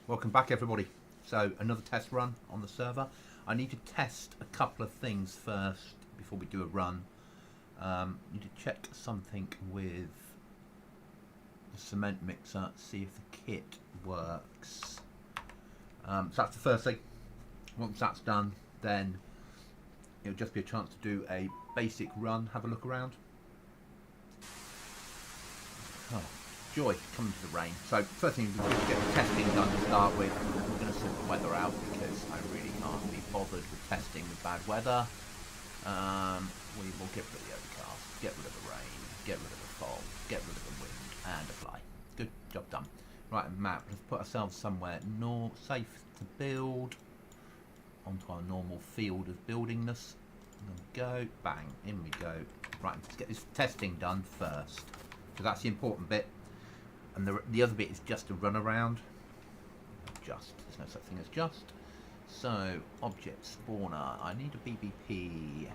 Welcome back, everybody. So another test run on the server. I need to test a couple of things first before we do a run. Need to check something with the cement mixer, see if the kit works. So that's the first thing. Once that's done, then it'll just be a chance to do a basic run, have a look around. Oh, joy, coming to the rain. So first thing, we just get the testing done to start with. We're going to sort the weather out because I really can't be bothered with testing with bad weather. We will get rid of the overcast, get rid of the rain, get rid of the fog, get rid of the wind, and apply. Good job done. Right, map. Let's put ourselves somewhere safe to build onto our normal field of buildingness. Go, bang, in we go. Right, let's get this testing done first, because that's the important bit. And the other bit is just to run around. Just, there's no such thing as just. So, object spawner. I need a BBP,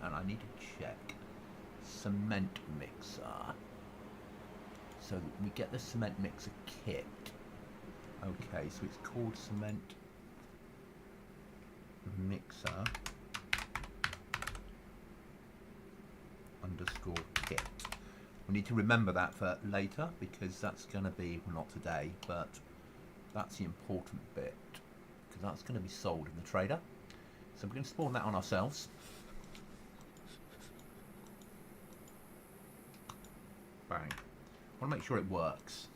and I need to check cement mixer. So we get the cement mixer kit. Okay, so it's called cement mixer underscore kit. We need to remember that for later because that's going to be, well, not today, but that's the important bit because that's going to be sold in the trader. So we're going to spawn that on ourselves. Bang. I want to make sure it works.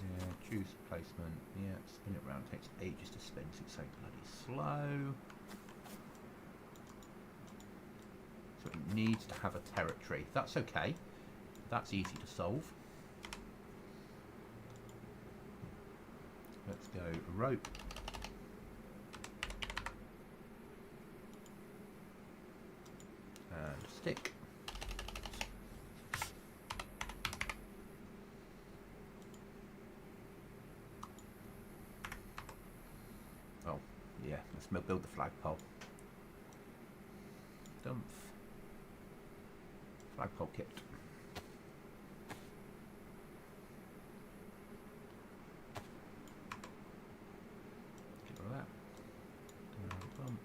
Yeah, choose placement. Yeah, spin it around. Takes ages to spin, so it's so bloody slow. So it needs to have a territory. That's okay. That's easy to solve. Let's go rope. And stick. Oh, yeah, let's build the flagpole. Dump. Flagpole kit. Get rid of that. Bump.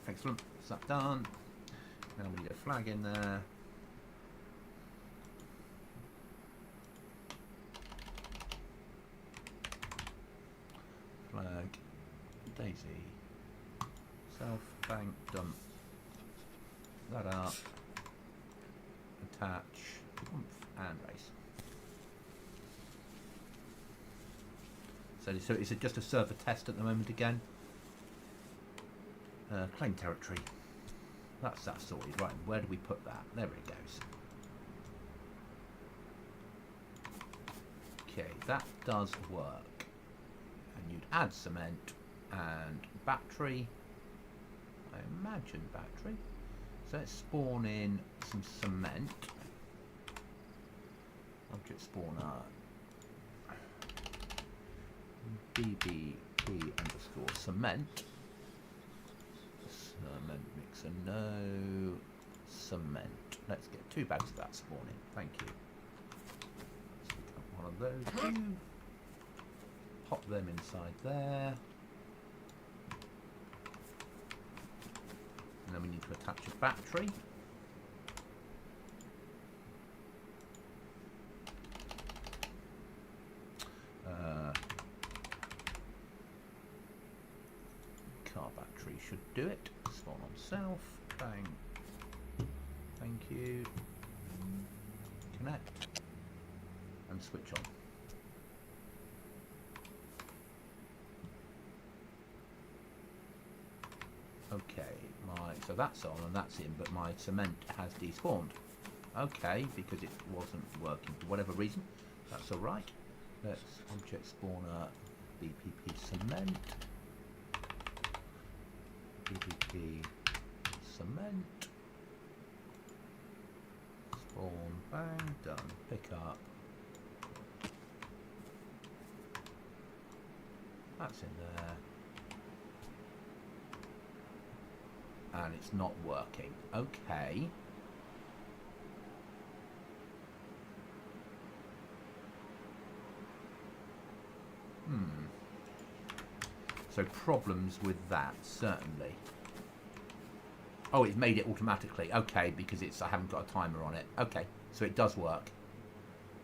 Excellent. That's that done. Now we need a flag in there. Flag. DayZ. Self. Bang. Dump. That up. Attach. And race. So it's just a server test at the moment again. Claim territory. That's that sorted. Right, where do we put that? There it goes. Okay, that does work. And you'd add cement and battery. I imagine battery. So let's spawn in some cement. Object spawner. BBP underscore cement. Cement mixer, no cement. Let's get 2 bags of that spawning. Thank you. Let's pick up one of those. Pop them inside there. And then we need to attach a battery. Car battery should do it. Spawn on self. Bang. Thank you. Connect. And switch on. Okay, so that's on and that's in, but my cement has despawned. Okay, because it wasn't working for whatever reason. That's alright. Let's object spawner BPP cement. BPP cement. Spawn, bang, done. Pick up. That's in there. And it's not working. Okay. So problems with that, certainly. Oh, it's made it automatically. Okay, because I haven't got a timer on it. Okay, so it does work.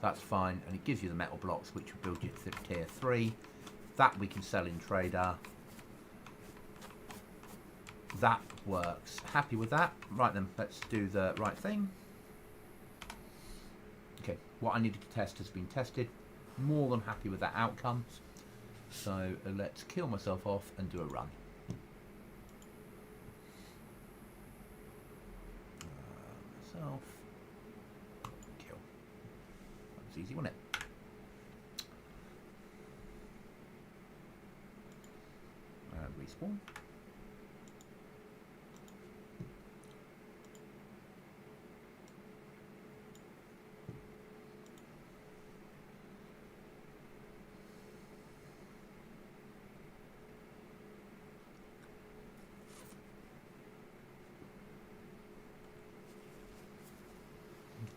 That's fine. And it gives you the metal blocks, which will build you to tier 3. That we can sell in trader. That works. Happy with that? Right then, let's do the right thing. Okay, what I needed to test has been tested. More than happy with that outcome. So let's kill myself off and do a run. Myself. Kill. That was easy, wasn't it? Respawn.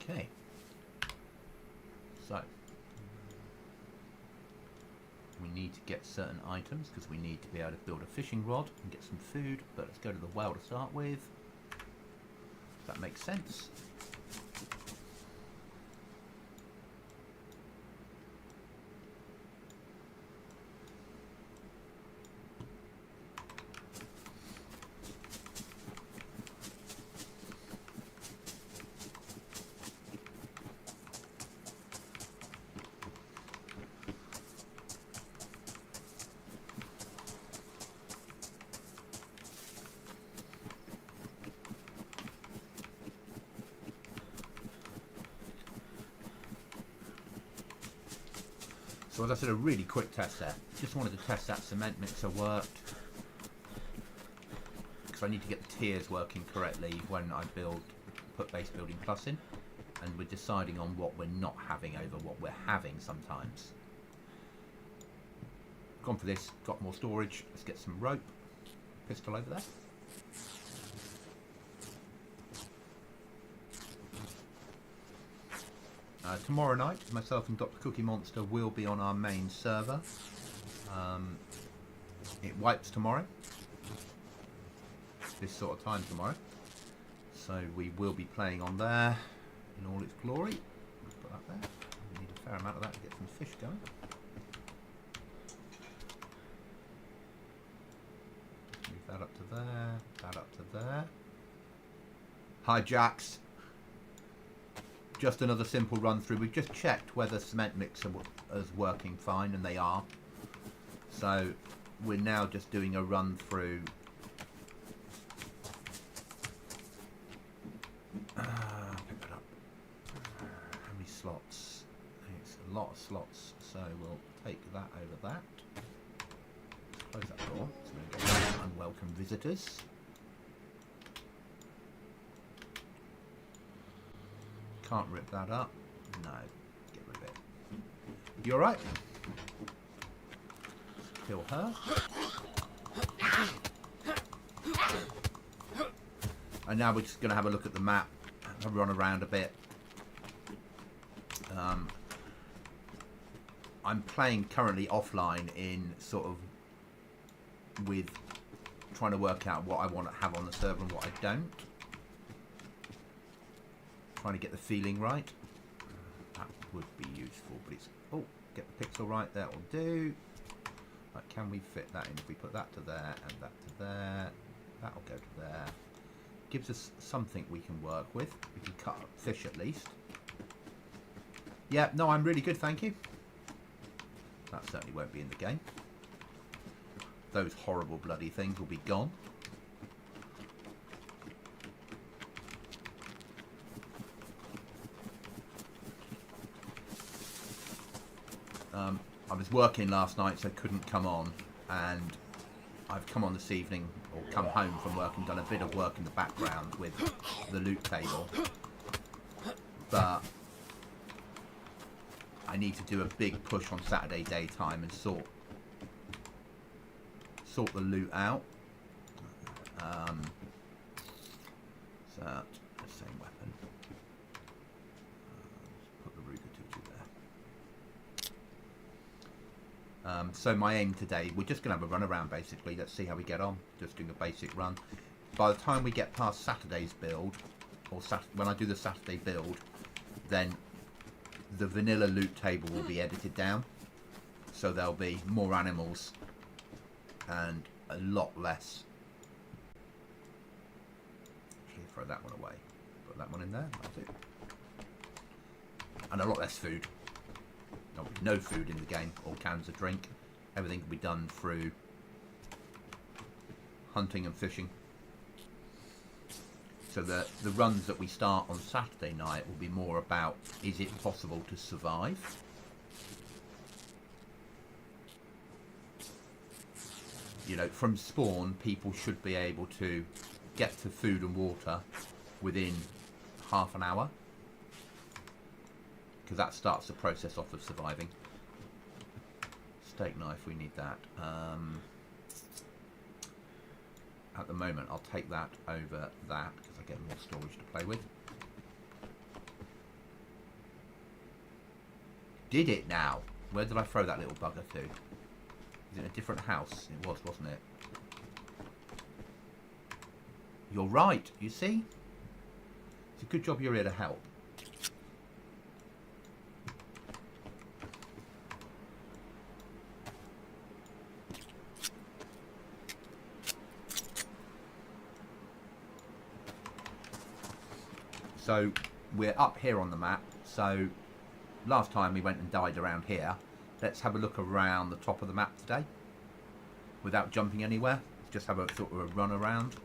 Okay, so we need to get certain items because we need to be able to build a fishing rod and get some food, but let's go to the well to start with. Does that make sense? So as I said, a really quick test there. Just wanted to test that cement mixer worked. Because I need to get the tiers working correctly when I put base building plus in. And we're deciding on what we're not having over what we're having sometimes. Gone for this, got more storage. Let's get some rope. Pistol over there. Tomorrow night, myself and Dr. Cookie Monster will be on our main server. It wipes tomorrow. This sort of time tomorrow. So we will be playing on there in all its glory. Let's put that there. We need a fair amount of that to get some fish going. Move that up to there, that up to there. Hi Jax. Just another simple run through. We've just checked whether cement mixer is working fine, and they are. So we're now just doing a run through. Pick that up. How many slots? It's a lot of slots, so we'll take that over that. Close that door. So we're going to get unwelcome visitors. Can't rip that up. No, get rid of it. You alright? Kill her. And now we're just going to have a look at the map. Run around a bit. I'm playing currently offline in sort of with trying to work out what I want to have on the server and what I don't. Trying to get the feeling right. That would be useful, but it's... Oh, get the pixel right, that will do. Right, can we fit that in? If we put that to there and that to there, that'll go to there. Gives us something we can work with. We can cut up fish at least. Yeah, no, I'm really good, thank you. That certainly won't be in the game. Those horrible bloody things will be gone. I was working last night, so I couldn't come on, and I've come on this evening, or come home from work and done a bit of work in the background with the loot table, but I need to do a big push on Saturday daytime and sort sort the loot out. So the same weapon. Put the Ruger 22 there. So my aim today, we're just going to have a run around basically. Let's see how we get on. Just doing a basic run. By the time we get past Saturday's build, or when I do the Saturday build, then the vanilla loot table will be edited down. So there'll be more animals and a lot less. Actually, throw that one away. Put that one in there. That's it. And a lot less food. No food in the game, or cans of drink. Everything can be done through hunting and fishing. So the runs that we start on Saturday night will be more about, is it possible to survive? You know, from spawn, people should be able to get to food and water within half an hour. Because that starts the process off of surviving. Steak knife, we need that. At the moment, I'll take that over that because I get more storage to play with. Did it now? Where did I throw that little bugger to? Is it in a different house? It was, wasn't it? You're right, you see? It's a good job you're here to help. So we're up here on the map. So last time we went and died around here. Let's have a look around the top of the map today without jumping anywhere. Just have a sort of a run around.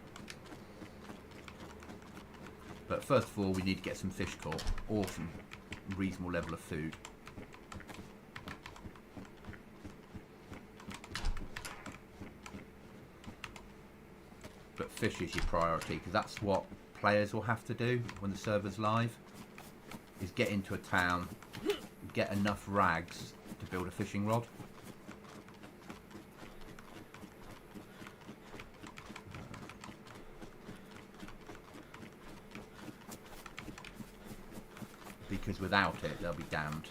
But first of all, we need to get some fish caught or some reasonable level of food. But fish is your priority because that's what players will have to do when the server's live, is get into a town, get enough rags to build a fishing rod. Because without it, they'll be damned.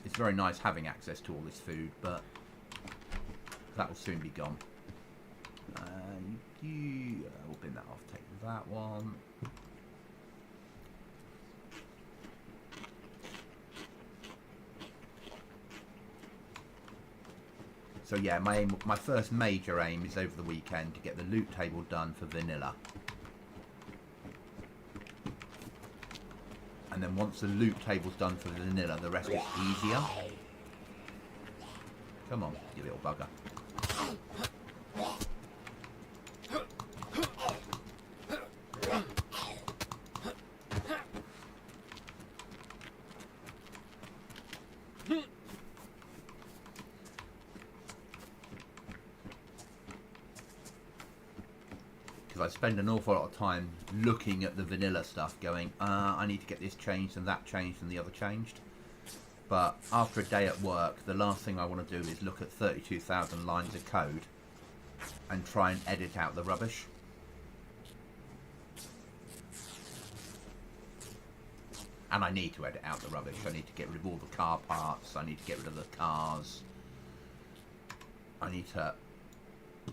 It's very nice having access to all this food, but that will soon be gone. We'll bin that off, take that one. So yeah, my first major aim is over the weekend to get the loot table done for vanilla. And then once the loot table's done for vanilla, the rest is easier. Come on, you little bugger. I spend an awful lot of time looking at the vanilla stuff going, I need to get this changed and that changed and the other changed. But after a day at work, the last thing I want to do is look at 32,000 lines of code and try and edit out the rubbish. And I need to edit out the rubbish. I need to get rid of all the car parts. I need to get rid of the cars. I need to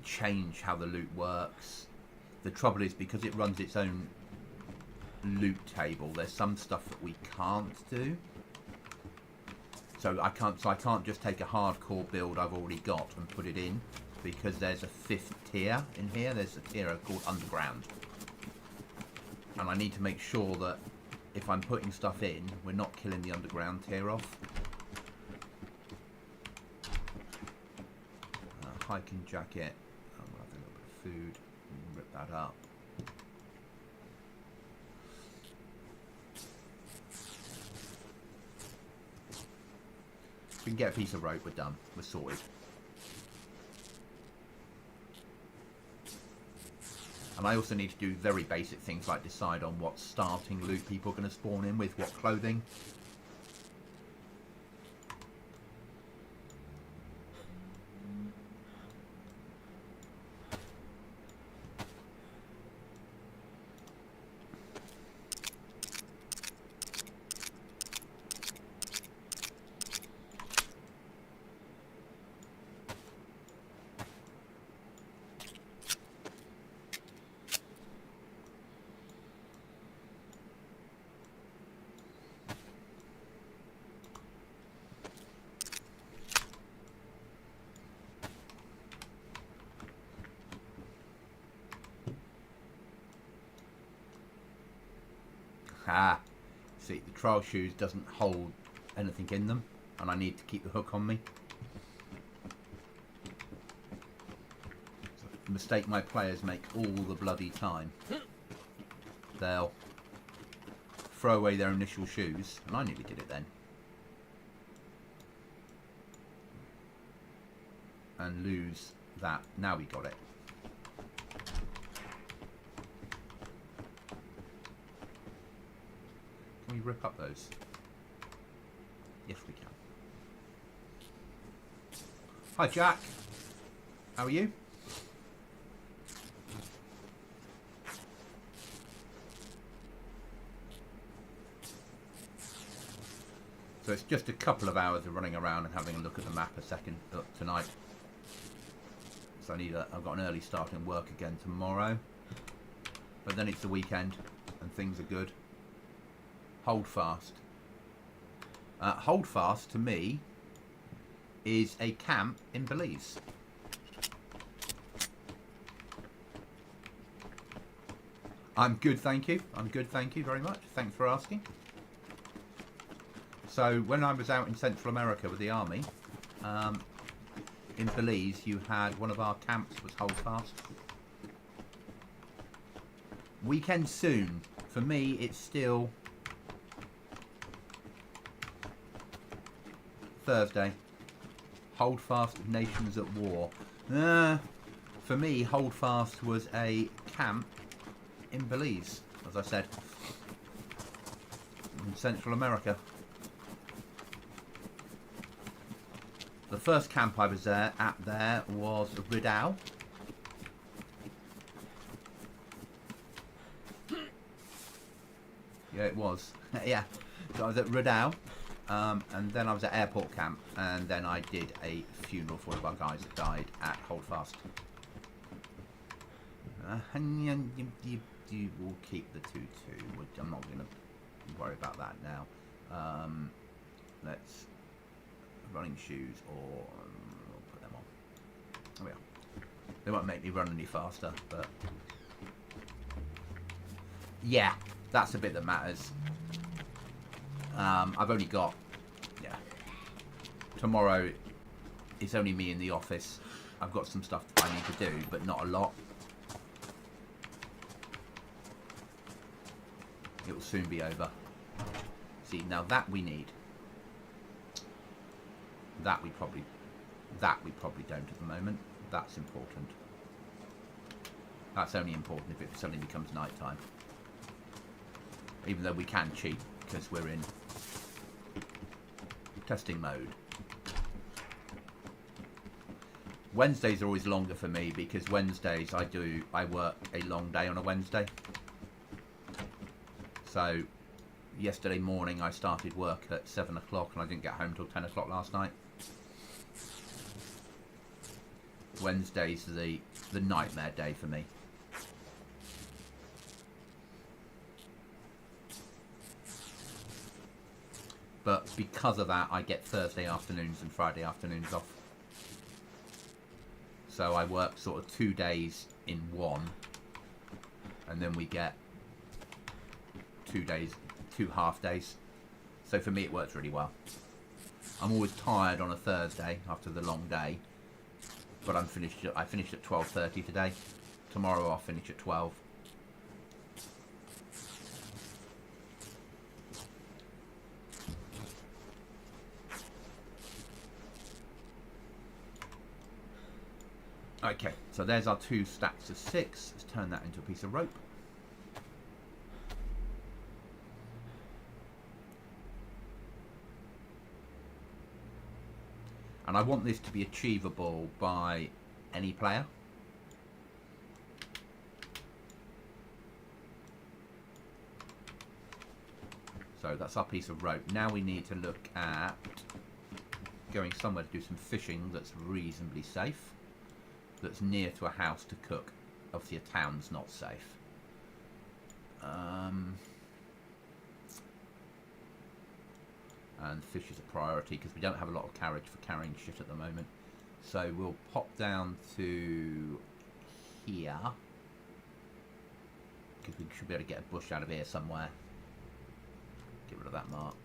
change how the loot works. The trouble is, because it runs its own loot table, there's some stuff that we can't do. So I can't just take a hardcore build I've already got and put it in, because there's a 5th tier in here. There's a tier called Underground. And I need to make sure that if I'm putting stuff in, we're not killing the Underground tier off. Hiking jacket. I'm going to have a little bit of food. Rip that up. If we can get a piece of rope, we're done. We're sorted. And I also need to do very basic things like decide on what starting loot people are going to spawn in with, what clothing. trial shoes doesn't hold anything in them, and I need to keep the hook on me. It's a mistake my players make all the bloody time. They'll throw away their initial shoes, and I nearly did it then, and lose that. Now we got it. Can we rip up those? Yes, we can. Hi, Jack. How are you? So it's just a couple of hours of running around and having a look at the map tonight. So I've got an early start in work again tomorrow. But then it's the weekend and things are good. Hold Fast. Hold Fast, to me, is a camp in Belize. I'm good, thank you. I'm good, thank you very much. Thanks for asking. So when I was out in Central America with the army, in Belize, you had one of our camps was Hold Fast. Weekend soon. For me, it's still Thursday. Hold Fast, Nations at War. For me, Hold Fast was a camp in Belize, as I said, in Central America. The first camp I was at there was Ridao. Yeah, it was. Yeah, so I was at Ridao, and then I was at Airport Camp, and then I did a funeral for one of our guys that died at Hold Fast. And you will keep the 2-2. I'm not going to worry about that now. Let's running shoes, or we'll put them on. There we are. They won't make me run any faster, but yeah, that's the bit that matters. I've only got, tomorrow it's only me in the office. I've got some stuff I need to do, but not a lot. It will soon be over. See, now that we need. That we probably don't at the moment. That's important. That's only important if it suddenly becomes night time. Even though we can cheat because we're in testing mode. Wednesdays are always longer for me because Wednesdays I work a long day on a Wednesday. So yesterday morning I started work at 7 o'clock and I didn't get home till 10 o'clock last night. Wednesday's the nightmare day for me. But because of that, I get Thursday afternoons and Friday afternoons off. So I work sort of 2 days in one, and then we get 2 days, 2 half days. So for me, it works really well. I'm always tired on a Thursday after the long day, but I finished at 12:30 today. Tomorrow I'll finish at 12. Okay, so there's our 2 stacks of 6. Let's turn that into a piece of rope. And I want this to be achievable by any player. So that's our piece of rope. Now we need to look at going somewhere to do some fishing that's reasonably safe, that's near to a house to cook. Obviously a town's not safe. And fish is a priority because we don't have a lot of carriage for carrying shit at the moment. So we'll pop down to here because we should be able to get a bush out of here somewhere. get rid of that mark.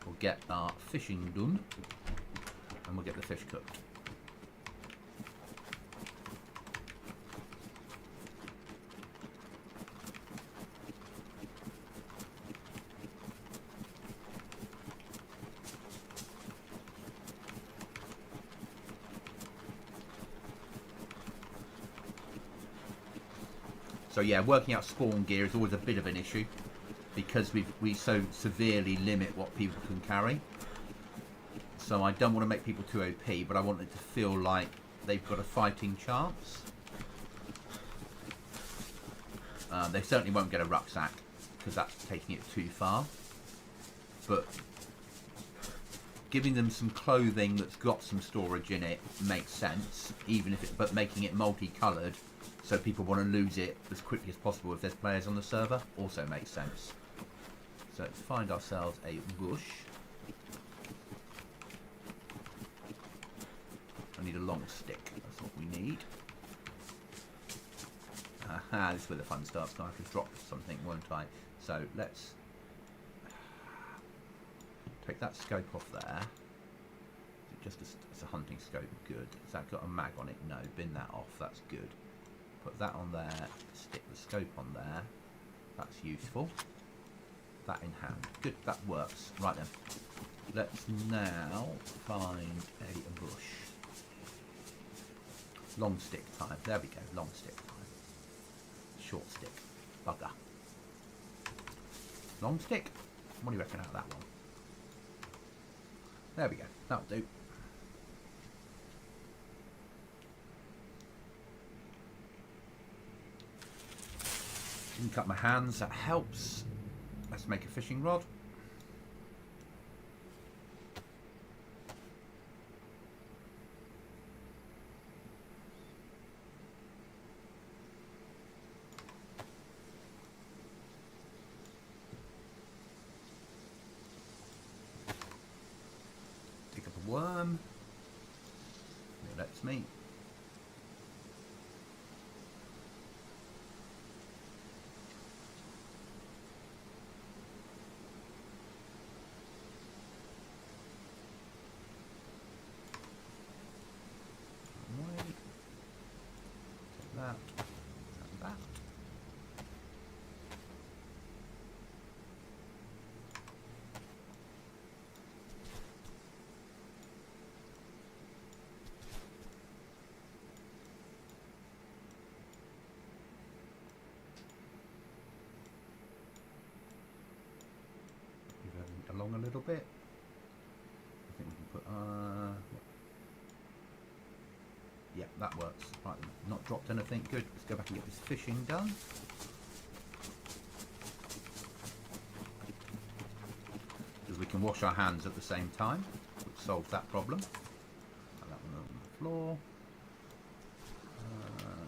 We'll get our fishing done, and we'll get the fish cooked. So yeah, working out spawn gear is always a bit of an issue because we so severely limit what people can carry. So I don't want to make people too OP, but I want it to feel like they've got a fighting chance. They certainly won't get a rucksack because that's taking it too far. But giving them some clothing that's got some storage in it makes sense, even if but making it multicoloured so people want to lose it as quickly as possible if there's players on the server also makes sense. So let's find ourselves a bush. I need a long stick, that's what we need. Aha, this is where the fun starts. Now I have to drop something, won't I? So let's take that scope off there. Is it just it's a hunting scope? Good. Has that got a mag on it? No. Bin that off. That's good. Put that on there. Stick the scope on there. That's useful. That in hand. Good. That works. Right then. Let's now find a bush. Long stick time. There we go. Long stick time. Short stick. Bugger. Long stick. What do you reckon out of that one? There we go. That'll do. Didn't cut my hands. That helps. Let's make a fishing rod. Pick up a worm. It lets me. That and that. Move it along a little bit. I think we can put yeah, that works. Right, not dropped anything. Good. Let's go back and get this fishing done. Because we can wash our hands at the same time, which solves that problem. And that one on the floor.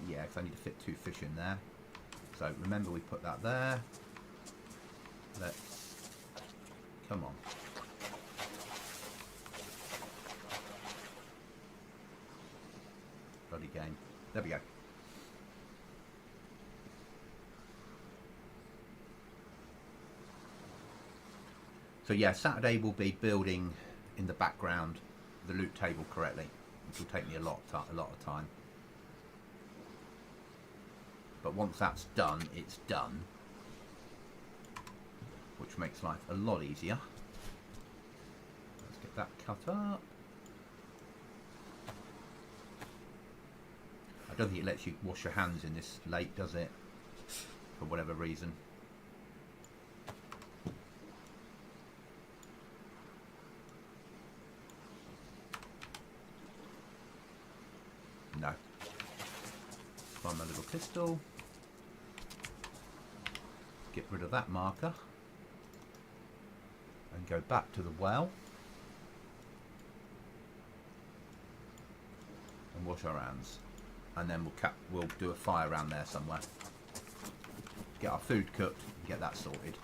Yeah, because I need to fit 2 fish in there. So remember we put that there. Let's... Come on. Bloody game. There we go. So yeah, Saturday will be building in the background the loot table correctly, which will take me a lot of time. But once that's done, it's done, which makes life a lot easier. Let's get that cut up. I don't think it lets you wash your hands in this lake, does it? For whatever reason. No. Find my little pistol. Get rid of that marker. And go back to the well. And wash our hands. And then we'll do a fire around there somewhere. Get our food cooked and get that sorted.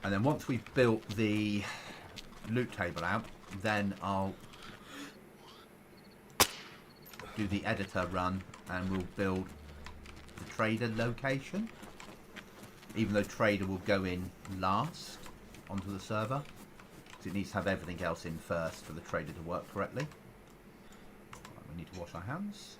And then once we've built the loot table out, then I'll do the editor run and we'll build the trader location. Even though trader will go in last onto the server, because it needs to have everything else in first for the trader to work correctly. Right, we need to wash our hands.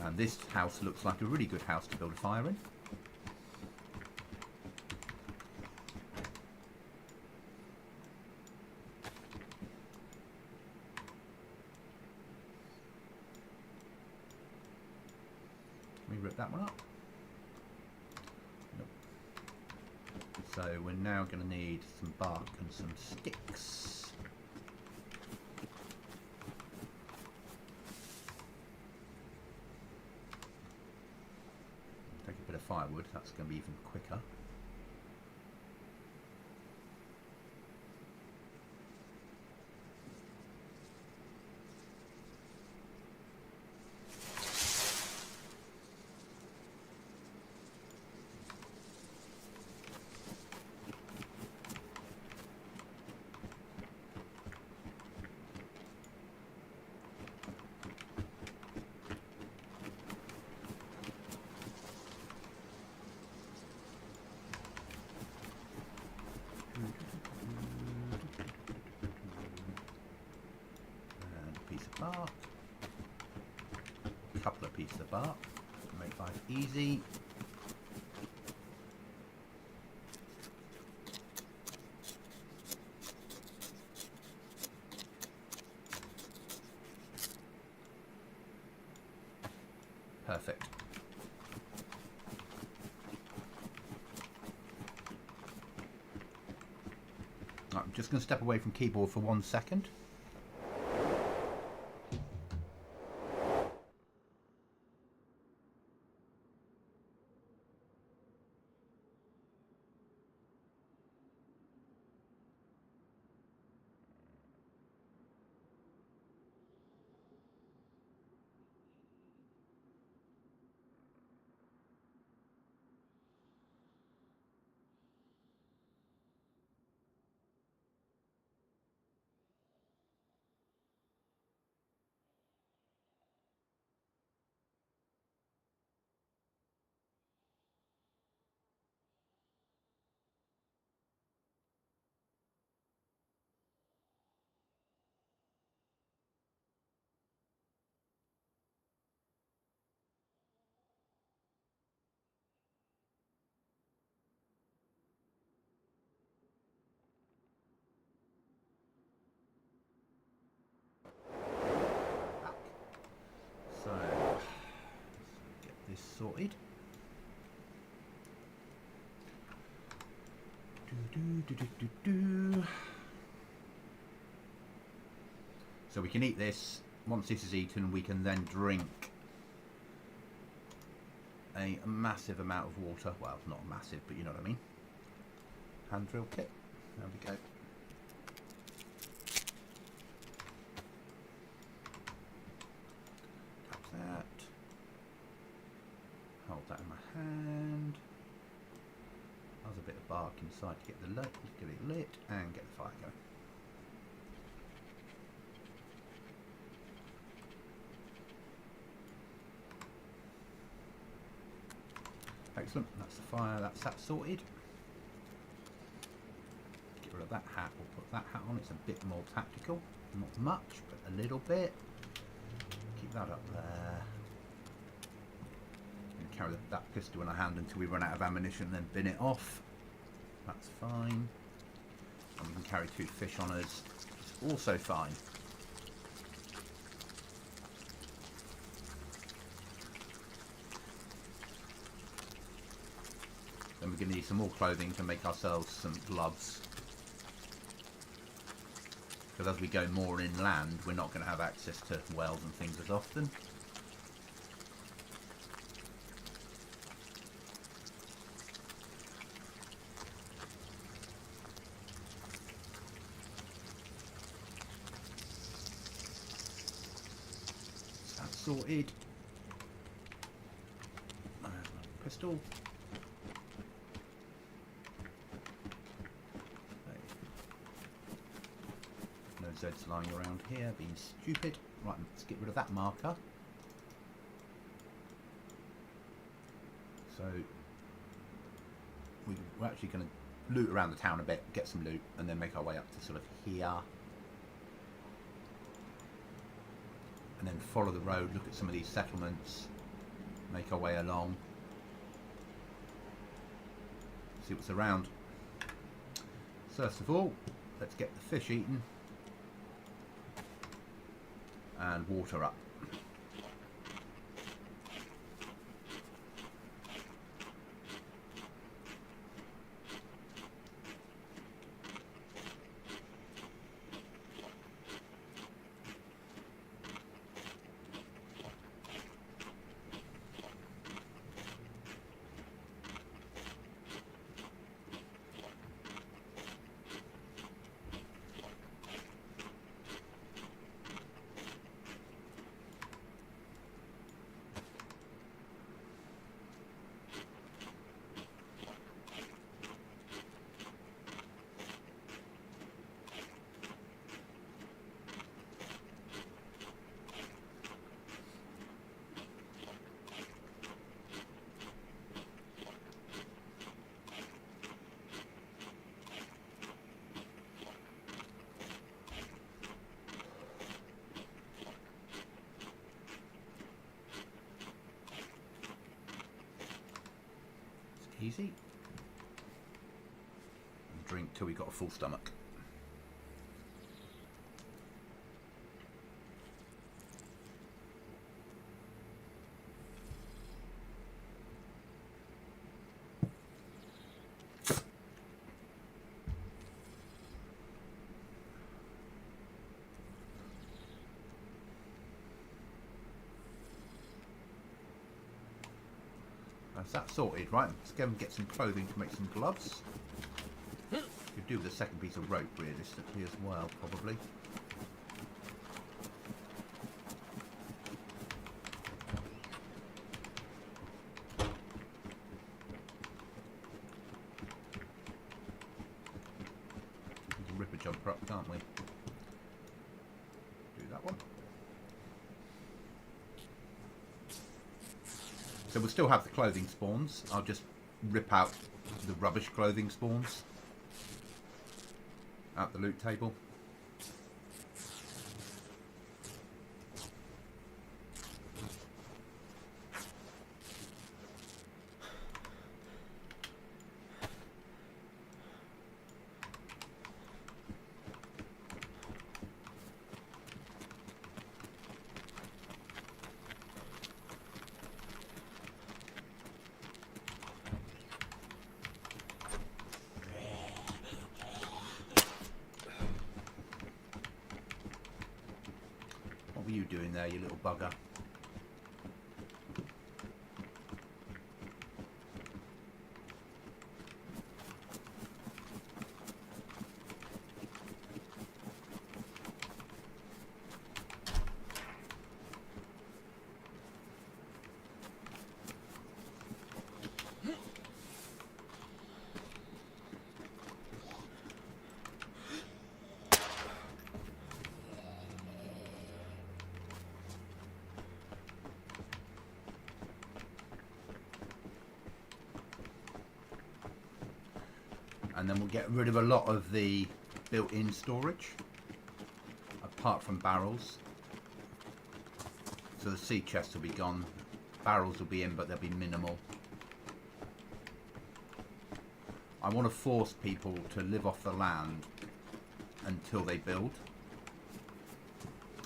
And this house looks like a really good house to build a fire in. Can we rip that one up? Nope. So we're now going to need some bark and some sticks. Firewood, that's going to be even quicker. Bark, a couple of pieces of bark to make life easy. Perfect. Right, I'm just going to step away from keyboard for 1 second. So, get this sorted. So we can eat this. Once this is eaten, we can then drink a massive amount of water. Well, not massive, but you know what I mean. Hand drill kit. There we go. That. Hold that in my hand. There's a bit of bark inside to get the get it lit and get the fire going. Excellent, that's the fire, that's that sorted. Get rid of that hat, we'll put that hat on, it's a bit more tactical. Not much, but a little bit. Keep that up there. And carry that pistol in our hand until we run out of ammunition, then bin it off. That's fine. And we can carry 2 fish on us. It's also fine. Then we're going to need some more clothing to make ourselves some gloves. Because as we go more inland, we're not going to have access to wells and things as often. That's sorted. crystal. No Zeds lying around here being stupid. Right, let's get rid of that marker. So we're actually going to loot around the town a bit, get some loot, and then make our way up to sort of here. And then follow the road, look at some of these settlements, make our way along, see what's around. First of all, let's get the fish eaten and water up. Easy. And drink till we got a full stomach. That's that sorted, right? Let's go and get some clothing to make some gloves. Could do with a second piece of rope realistically as well, probably. We can rip a jumper up, can't we? Do that one. So we'll still have the clothing spawns. I'll just rip out the rubbish clothing spawns out the loot table. What were you doing there, you little bugger? And then we'll get rid of a lot of the built-in storage, apart from barrels. So the sea chests will be gone, barrels will be in, but they'll be minimal. I want to force people to live off the land until they build,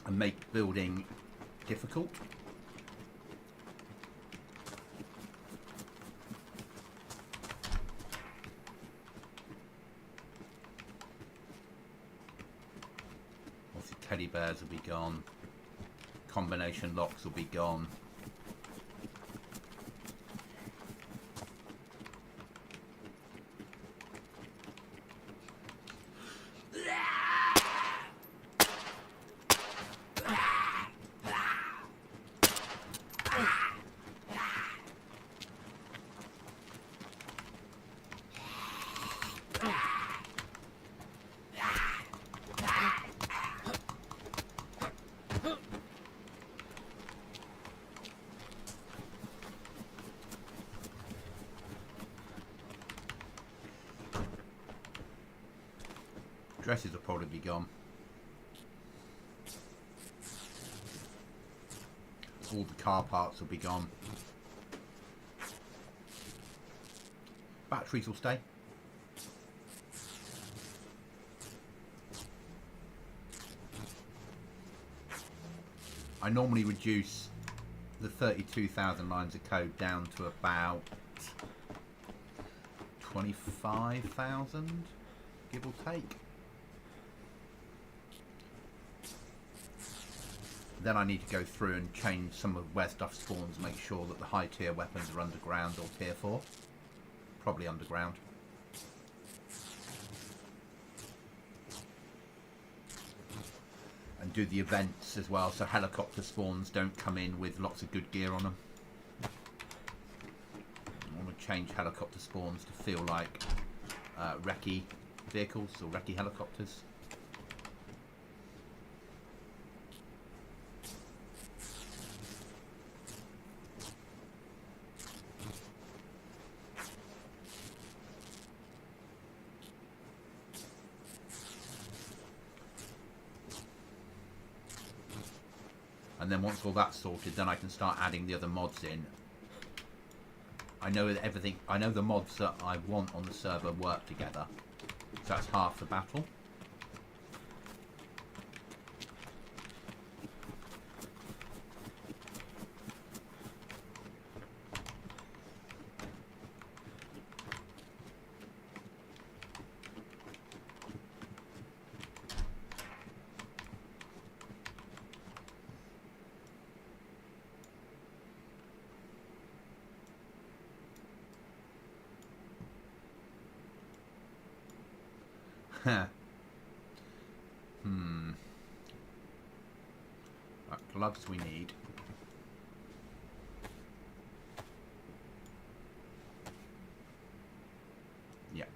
and make building difficult. Teddy bears will be gone. Combination locks will be gone. Dresses will probably be gone. All the car parts will be gone. Batteries will stay. I normally reduce the 32,000 lines of code down to about 25,000, give or take. Then I need to go through and change some of where stuff spawns, make sure that the high tier weapons are underground or tier 4. Probably underground. And do the events as well, so helicopter spawns don't come in with lots of good gear on them. I want to change helicopter spawns to feel like recce vehicles or recce helicopters. And then once all that's sorted, then I can start adding the other mods in. I know that everything, I know the mods that I want on the server work together. So that's half the battle. Right, gloves we need. Yeah.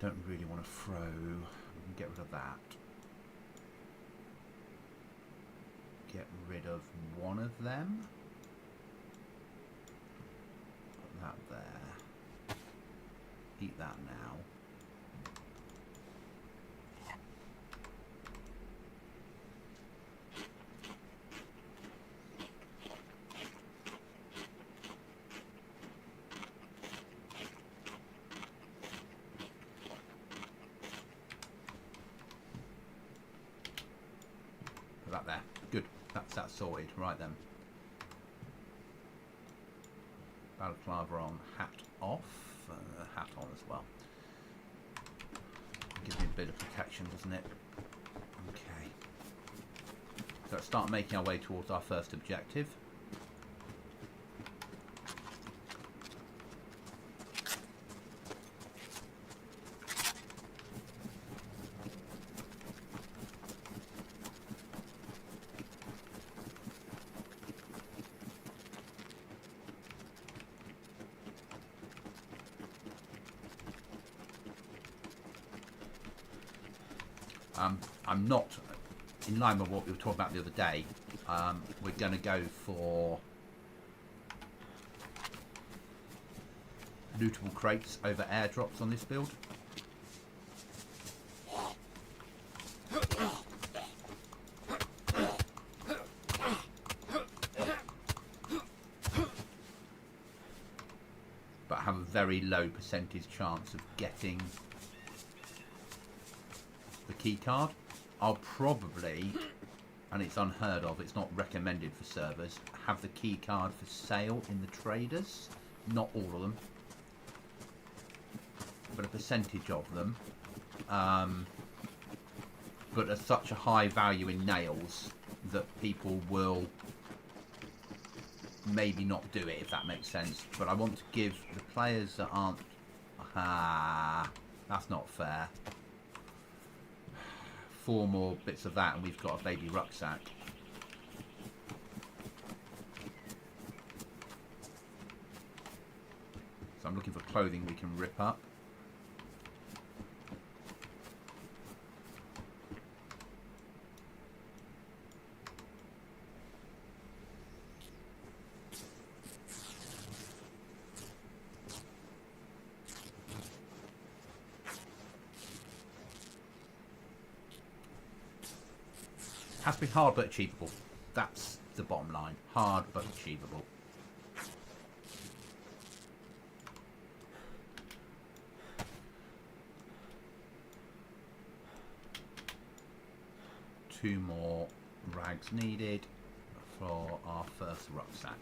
Don't really want to throw. We can get rid of that. Get rid of one of them. Put that there. Eat that now. Put that there. Good. That's that sorted. Right then. Balaclava on, hat off. Hat on as well. Gives me a bit of protection, doesn't it? Okay. So let's start making our way towards our first objective. I'm not, in line with what we were talking about the other day, we're going to go for lootable crates over airdrops on this build. But have a very low percentage chance of getting the key card. I'll probably, and it's unheard of, it's not recommended for servers, have the key card for sale in the traders. Not all of them, but a percentage of them. But at such a high value in nails that people will maybe not do it, if that makes sense. But I want to give the players that aren't... that's not fair. 4 more bits of that and we've got a baby rucksack. So I'm looking for clothing we can rip up. has to be hard but achievable. That's the bottom line. Hard but achievable. Two more rags needed for our first rucksack.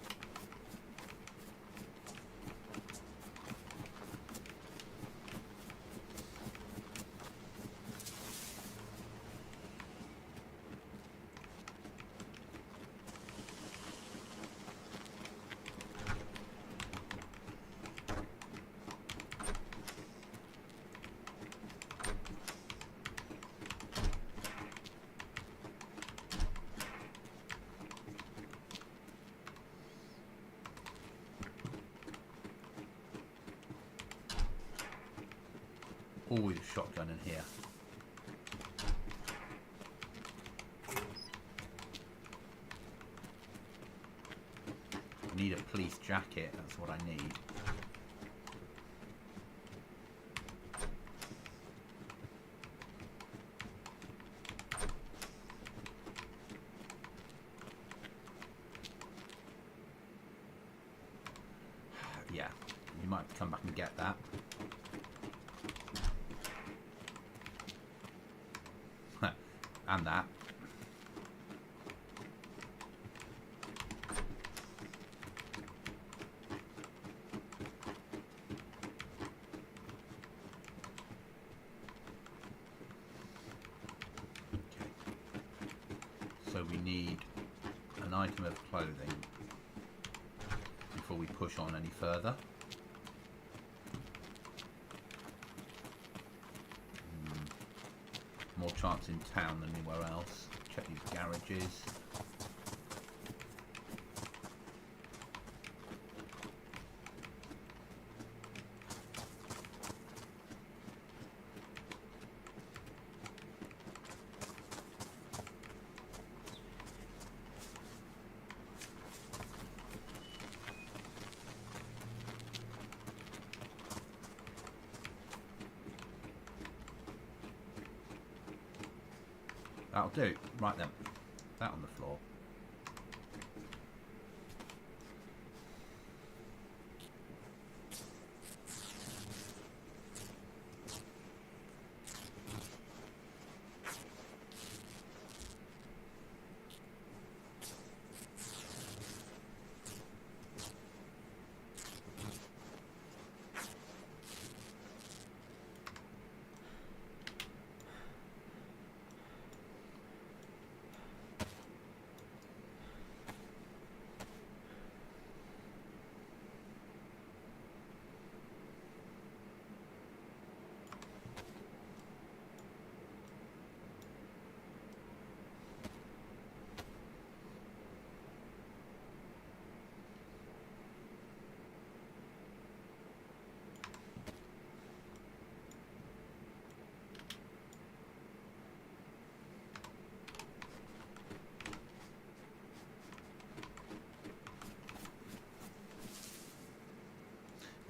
Always a shotgun in here. I need a police jacket, that's what I need. Yeah, you might come back and get that. And that. Okay. So we need an item of clothing before we push on any further. More chance in town than anywhere else. Check these garages. That'll do. Right then. That on the floor.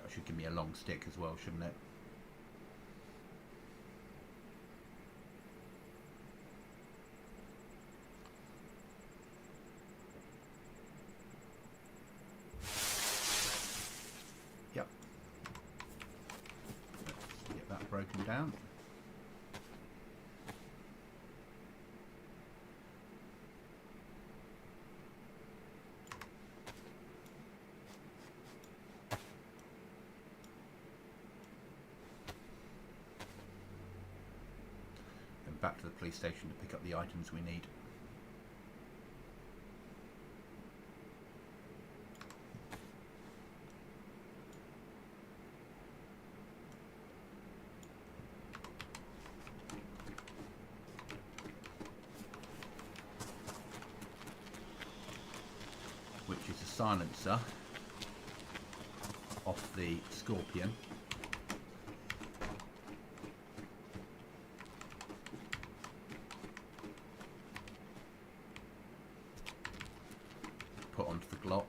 Should give me a long stick as well, shouldn't it? Yep. Let's get that broken down. Back to the police station to pick up the items we need. Which is a silencer off the Scorpion. Put onto the Glock.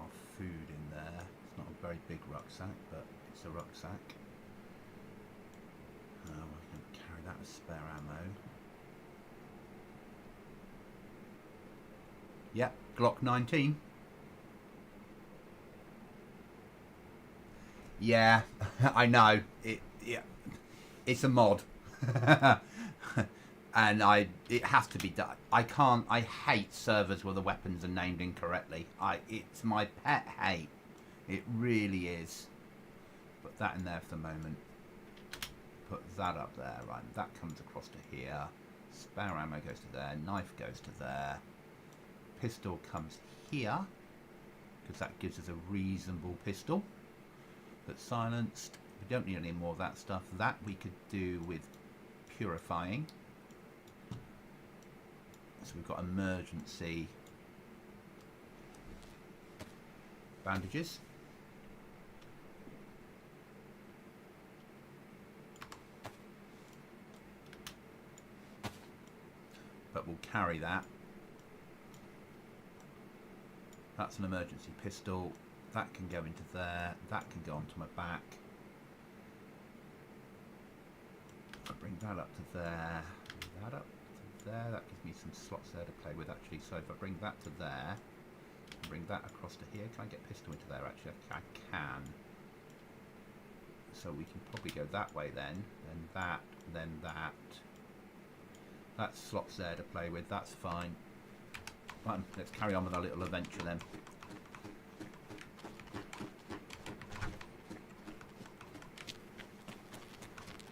of food in there. It's not a very big rucksack, but it's a rucksack. We're going to carry that as spare ammo. Yep, Glock 19. Yeah, I know. Yeah, it's a mod. And it has to be done. I hate servers where the weapons are named incorrectly. It's my pet hate. It really is. Put that in there for the moment. Put that up there. Right, that comes across to here. Spare ammo goes to there. Knife goes to there. Pistol comes here, because that gives us a reasonable pistol that's silenced. We don't need any more of that stuff. That we could do with purifying. So we've got emergency bandages. But we'll carry that. That's an emergency pistol. That can go into there. That can go onto my back. I'll bring that up to there. That up to there. That gives me some slots there to play with actually. So if I bring that to there, bring that across to here. Can I get pistol into there actually? I can. So we can probably go that way then that, then that. That's slots there to play with. That's fine. Right, let's carry on with our little adventure then.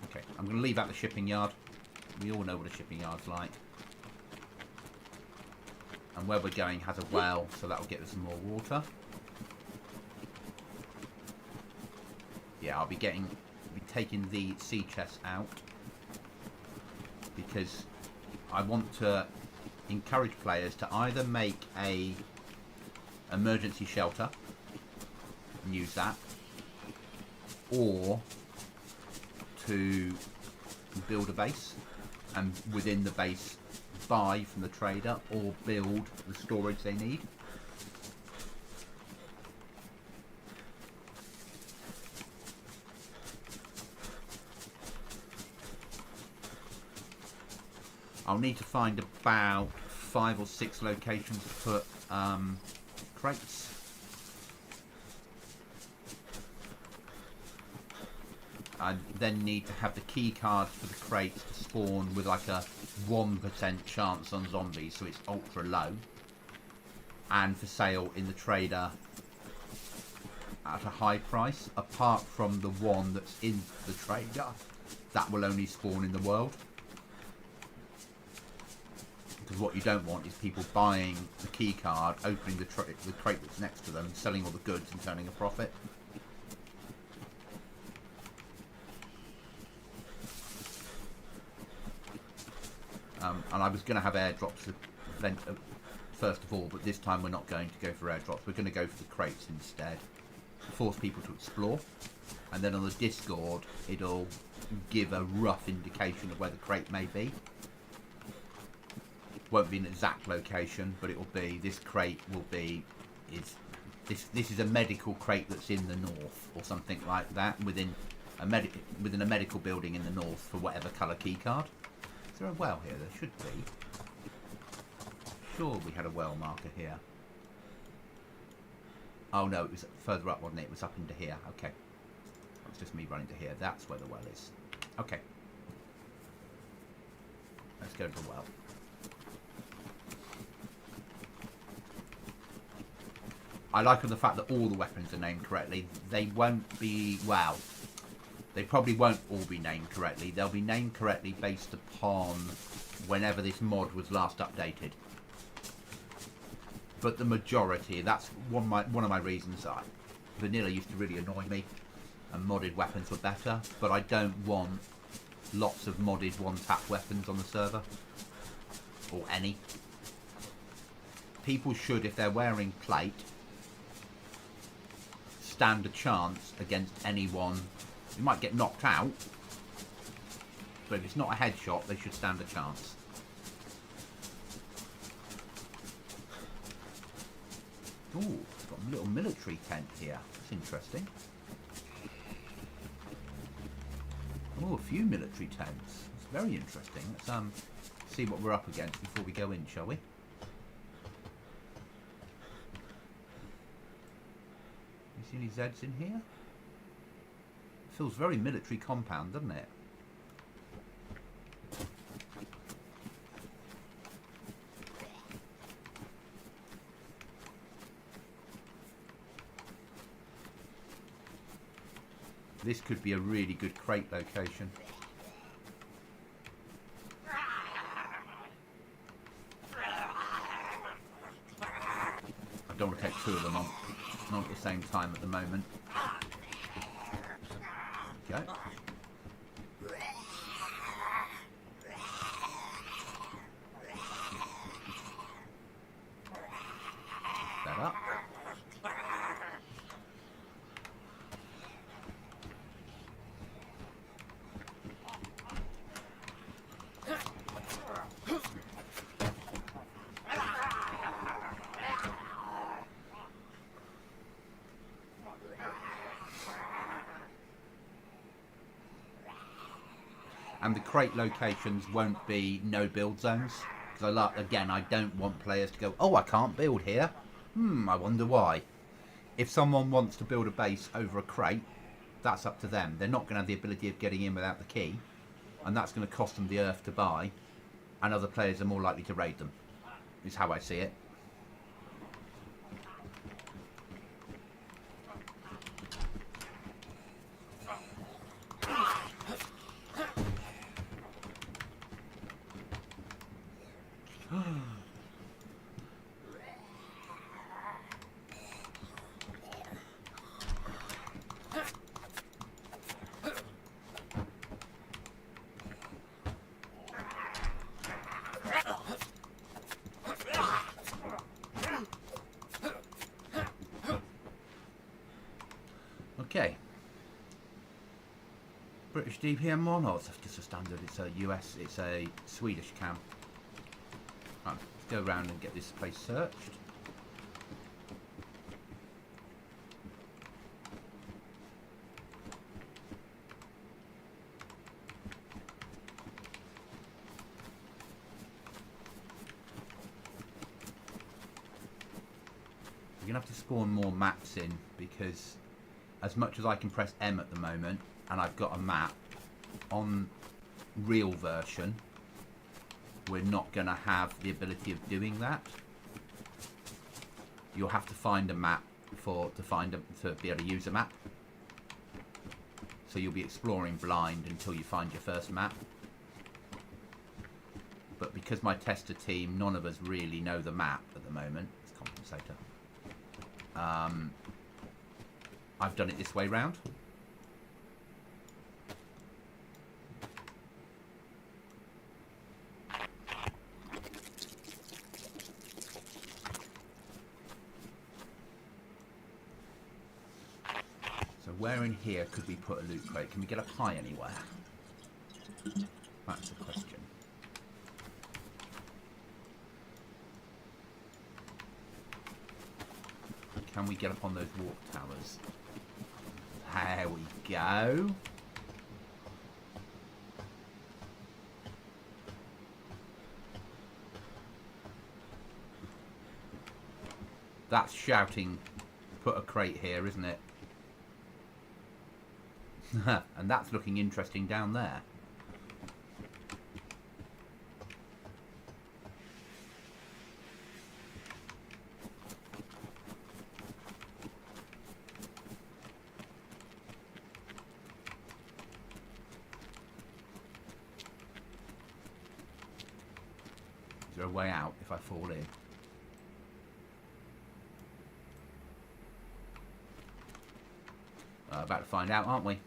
Okay, I'm going to leave out the shipping yard. We all know what a shipping yard's like. And where we're going has a well, so that will get us some more water. Yeah, I'll be taking the sea chest out because I want to encourage players to either make a emergency shelter and use that, or to build a base and within the base buy from the trader or build the storage they need. I'll need to find about 5 or 6 locations to put crates. I then need to have the key cards for the crates to spawn with like a 1% chance on zombies, so it's ultra low, and for sale in the trader at a high price, apart from the one that's in the trader that will only spawn in the world. Because what you don't want is people buying the key card, opening the crate that's next to them, selling all the goods and turning a profit. And I was going to have airdrops first of all, but this time we're not going to go for airdrops. We're going to go for the crates instead. Force people to explore. And then on the Discord, it'll give a rough indication of where the crate may be. Won't be an exact location, but it will be, this crate will be, this is a medical crate that's in the north, or something like that, within a medical building in the north for whatever colour key card. Is there a well here? There should be. Sure, we had a well marker here. Oh no, it was further up, wasn't it? It was up into here. Okay. It's just me running to here. That's where the well is. Okay. Let's go to the well. I like the fact that all the weapons are named correctly. They won't be, well, they probably won't all be named correctly. They'll be named correctly based upon whenever this mod was last updated. But the majority, that's one of my reasons. Vanilla used to really annoy me, and modded weapons were better. But I don't want lots of modded one-tap weapons on the server, or any. People should, if they're wearing plate, stand a chance against anyone. You might get knocked out, but if it's not a headshot, they should stand a chance. Ooh, it's got a little military tent here. That's interesting. Oh, a few military tents. It's very interesting. Let's see what we're up against before we go in, shall we? You see any Zeds in here? It feels very military compound, doesn't it? This could be a really good crate location. I don't want to take two of them on, not at the same time at the moment. Okay. That up. And the crate locations won't be no build zones, because I don't want players to go, oh, I can't build here. I wonder why. If someone wants to build a base over a crate, that's up to them. They're not going to have the ability of getting in without the key, and that's going to cost them the earth to buy, and other players are more likely to raid them, is how I see it. Okay. British DPM1, oh, it's just a standard, it's a US, it's a Swedish cam. Right, let's go around and get this place searched. You're going to have to spawn more maps in, because as much as I can press M at the moment, and I've got a map, on real version, we're not going to have the ability of doing that. You'll have to find a map to be able to use a map. So you'll be exploring blind until you find your first map. But because my tester team, none of us really know the map at the moment. It's compensator. I've done it this way round. So where in here could we put a loot crate? Can we get up high anywhere? That's the question. Can we get up on those warp towers? There we go. That's shouting, put a crate here, isn't it? And that's looking interesting down there. Is there a way out if I fall in? About to find out, aren't we?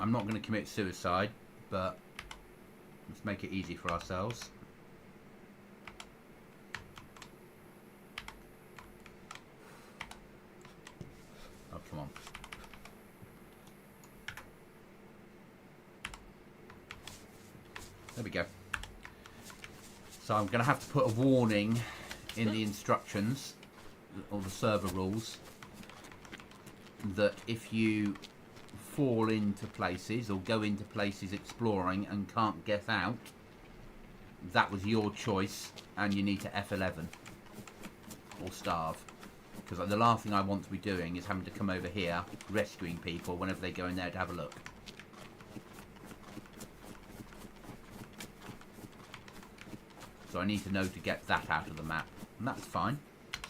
I'm not going to commit suicide, but let's make it easy for ourselves. Oh, come on. There we go. So I'm going to have to put a warning in the instructions, or the server rules, that if you fall into places or go into places exploring and can't get out, that was your choice and you need to F11 or starve. Because the last thing I want to be doing is having to come over here rescuing people whenever they go in there to have a look. So I need to know to get that out of the map, and that's fine.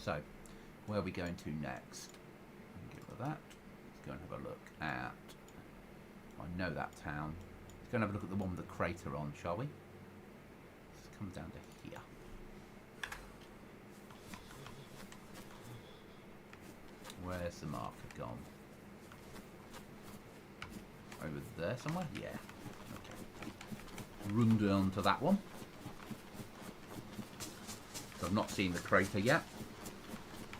So where are we going to next? Get rid of that. Let's go and have a look at, I know that town. Let's go and have a look at the one with the crater on, shall we? Let's come down to here. Where's the marker gone? Over there somewhere? Yeah. Okay. Run down to that one. So I've not seen the crater yet.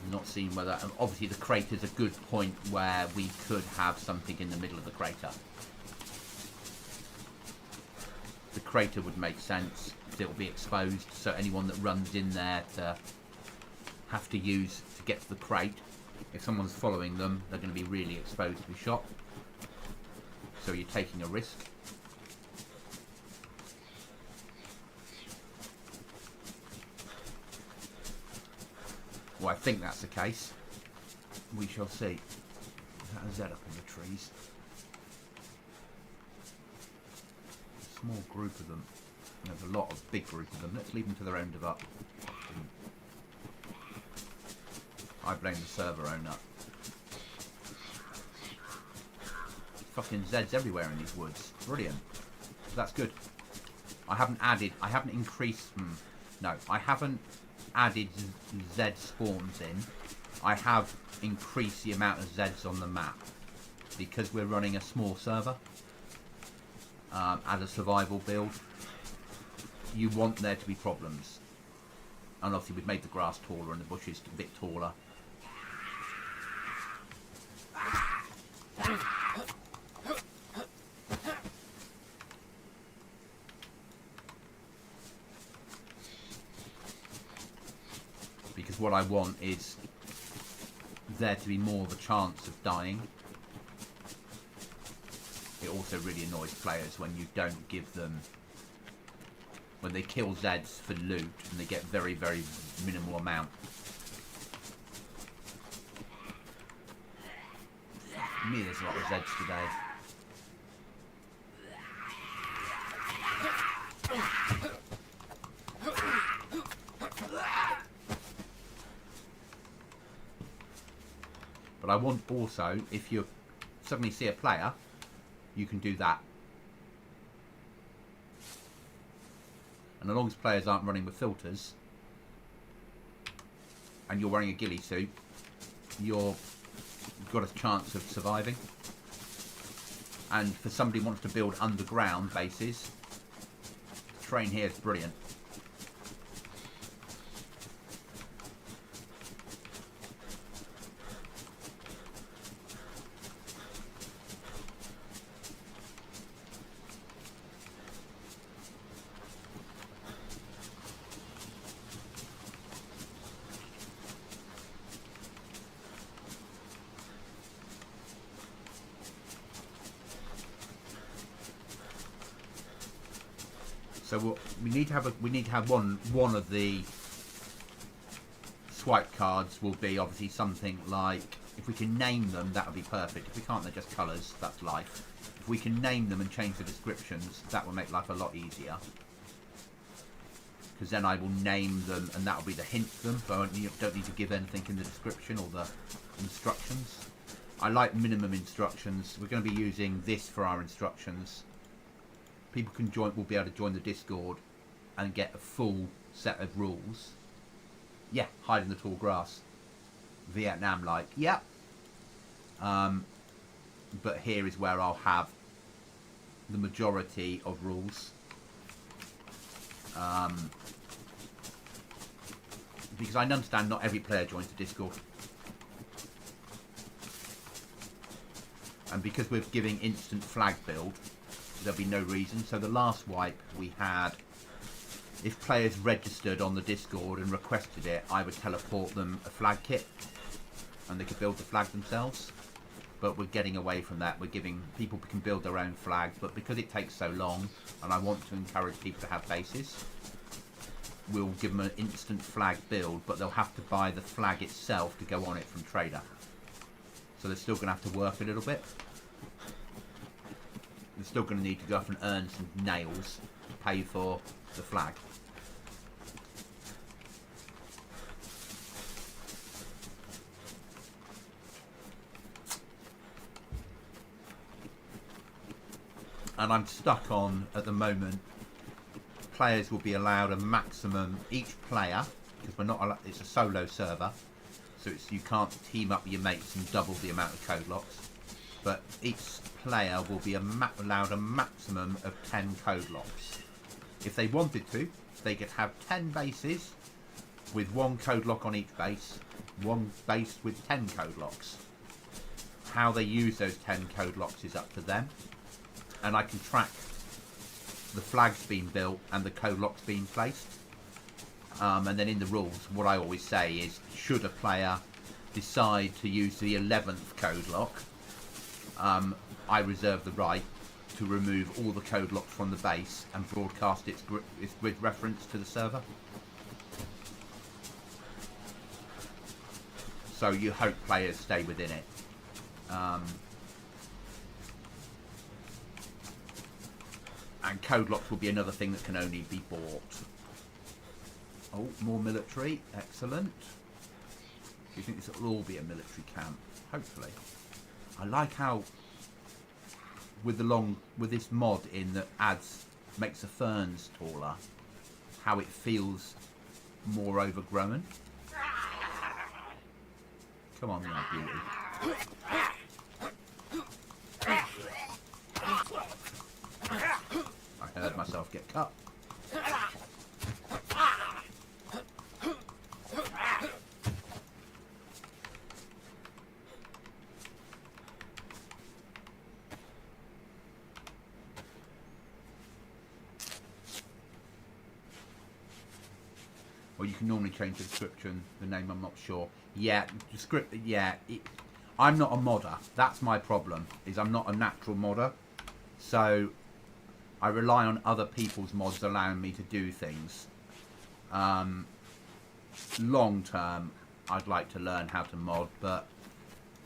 I've not seen whether... Obviously the crater's a good point where we could have something in the middle of the crater. The crater would make sense. It'll be exposed, so anyone that runs in there to have to use to get to the crate, if someone's following them, they're going to be really exposed to be shot. So you're taking a risk. Well, I think that's the case. We shall see. Is that a Z up in the trees? A small group of them. There's a lot of big group of them. Let's leave them to their own develop. I blame the server owner. Fucking Zeds everywhere in these woods. Brilliant. That's good. I haven't increased... no, I haven't added Z spawns in. I have increased the amount of Zeds on the map. Because we're running a small server. As a survival build. You want there to be problems. And obviously we've made the grass taller and the bushes a bit taller. Because what I want is there to be more of a chance of dying. It also really annoys players when you don't give them... when they kill Zeds for loot and they get very, very minimal amount. Me, there's a lot of Zeds today. But I want also, if you suddenly see a player, you can do that. And as long as players aren't running with filters, and you're wearing a ghillie suit, you've got a chance of surviving. And for somebody who wants to build underground bases, the terrain here is brilliant. So we need to have one of the swipe cards will be obviously something like, if we can name them, that would be perfect. If we can't, they're just colours. That's life. If we can name them and change the descriptions, that will make life a lot easier. Because then I will name them, and that will be the hint to them. So I don't need to give anything in the description or the instructions. I like minimum instructions. We're going to be using this for our instructions. People can join, will be able to join the Discord and get a full set of rules. Yeah, hide in the tall grass. Vietnam like, yeah. But here is where I'll have the majority of rules. Because I understand not every player joins the Discord. And because we're giving instant flag build, there'll be no reason. So the last wipe we had, if players registered on the Discord and requested it, I would teleport them a flag kit and they could build the flag themselves. But we're getting away from that. We're giving people can build their own flags, but because it takes so long and I want to encourage people to have bases, we'll give them an instant flag build, but they'll have to buy the flag itself to go on it from trader. So they're still going to have to work a little bit. They're still going to need to go off and earn some nails to pay for the flag. And I'm stuck on, at the moment, players will be allowed a maximum, each player, because we're not allowed, it's a solo server, so it's, you can't team up with your mates and double the amount of code locks, but each player will be allowed a maximum of 10 code locks. If they wanted to, they could have 10 bases with 1 code lock on each base, 1 base with 10 code locks. How they use those 10 code locks is up to them, and I can track the flags being built and the code locks being placed. And then in the rules, what I always say is, should a player decide to use the 11th code lock, I reserve the right to remove all the code locks from the base and broadcast its grid reference to the server. So you hope players stay within it. And code locks will be another thing that can only be bought. Oh, more military. Excellent. Do you think this will all be a military camp? Hopefully. I like how with this mod in that makes the ferns taller, how it feels more overgrown. Come on, my beauty. I heard myself get cut. Or you can normally change the description, the name, I'm not sure. Yeah, the script, yeah. I'm not a modder. That's my problem, is I'm not a natural modder. So I rely on other people's mods allowing me to do things. Long term, I'd like to learn how to mod, but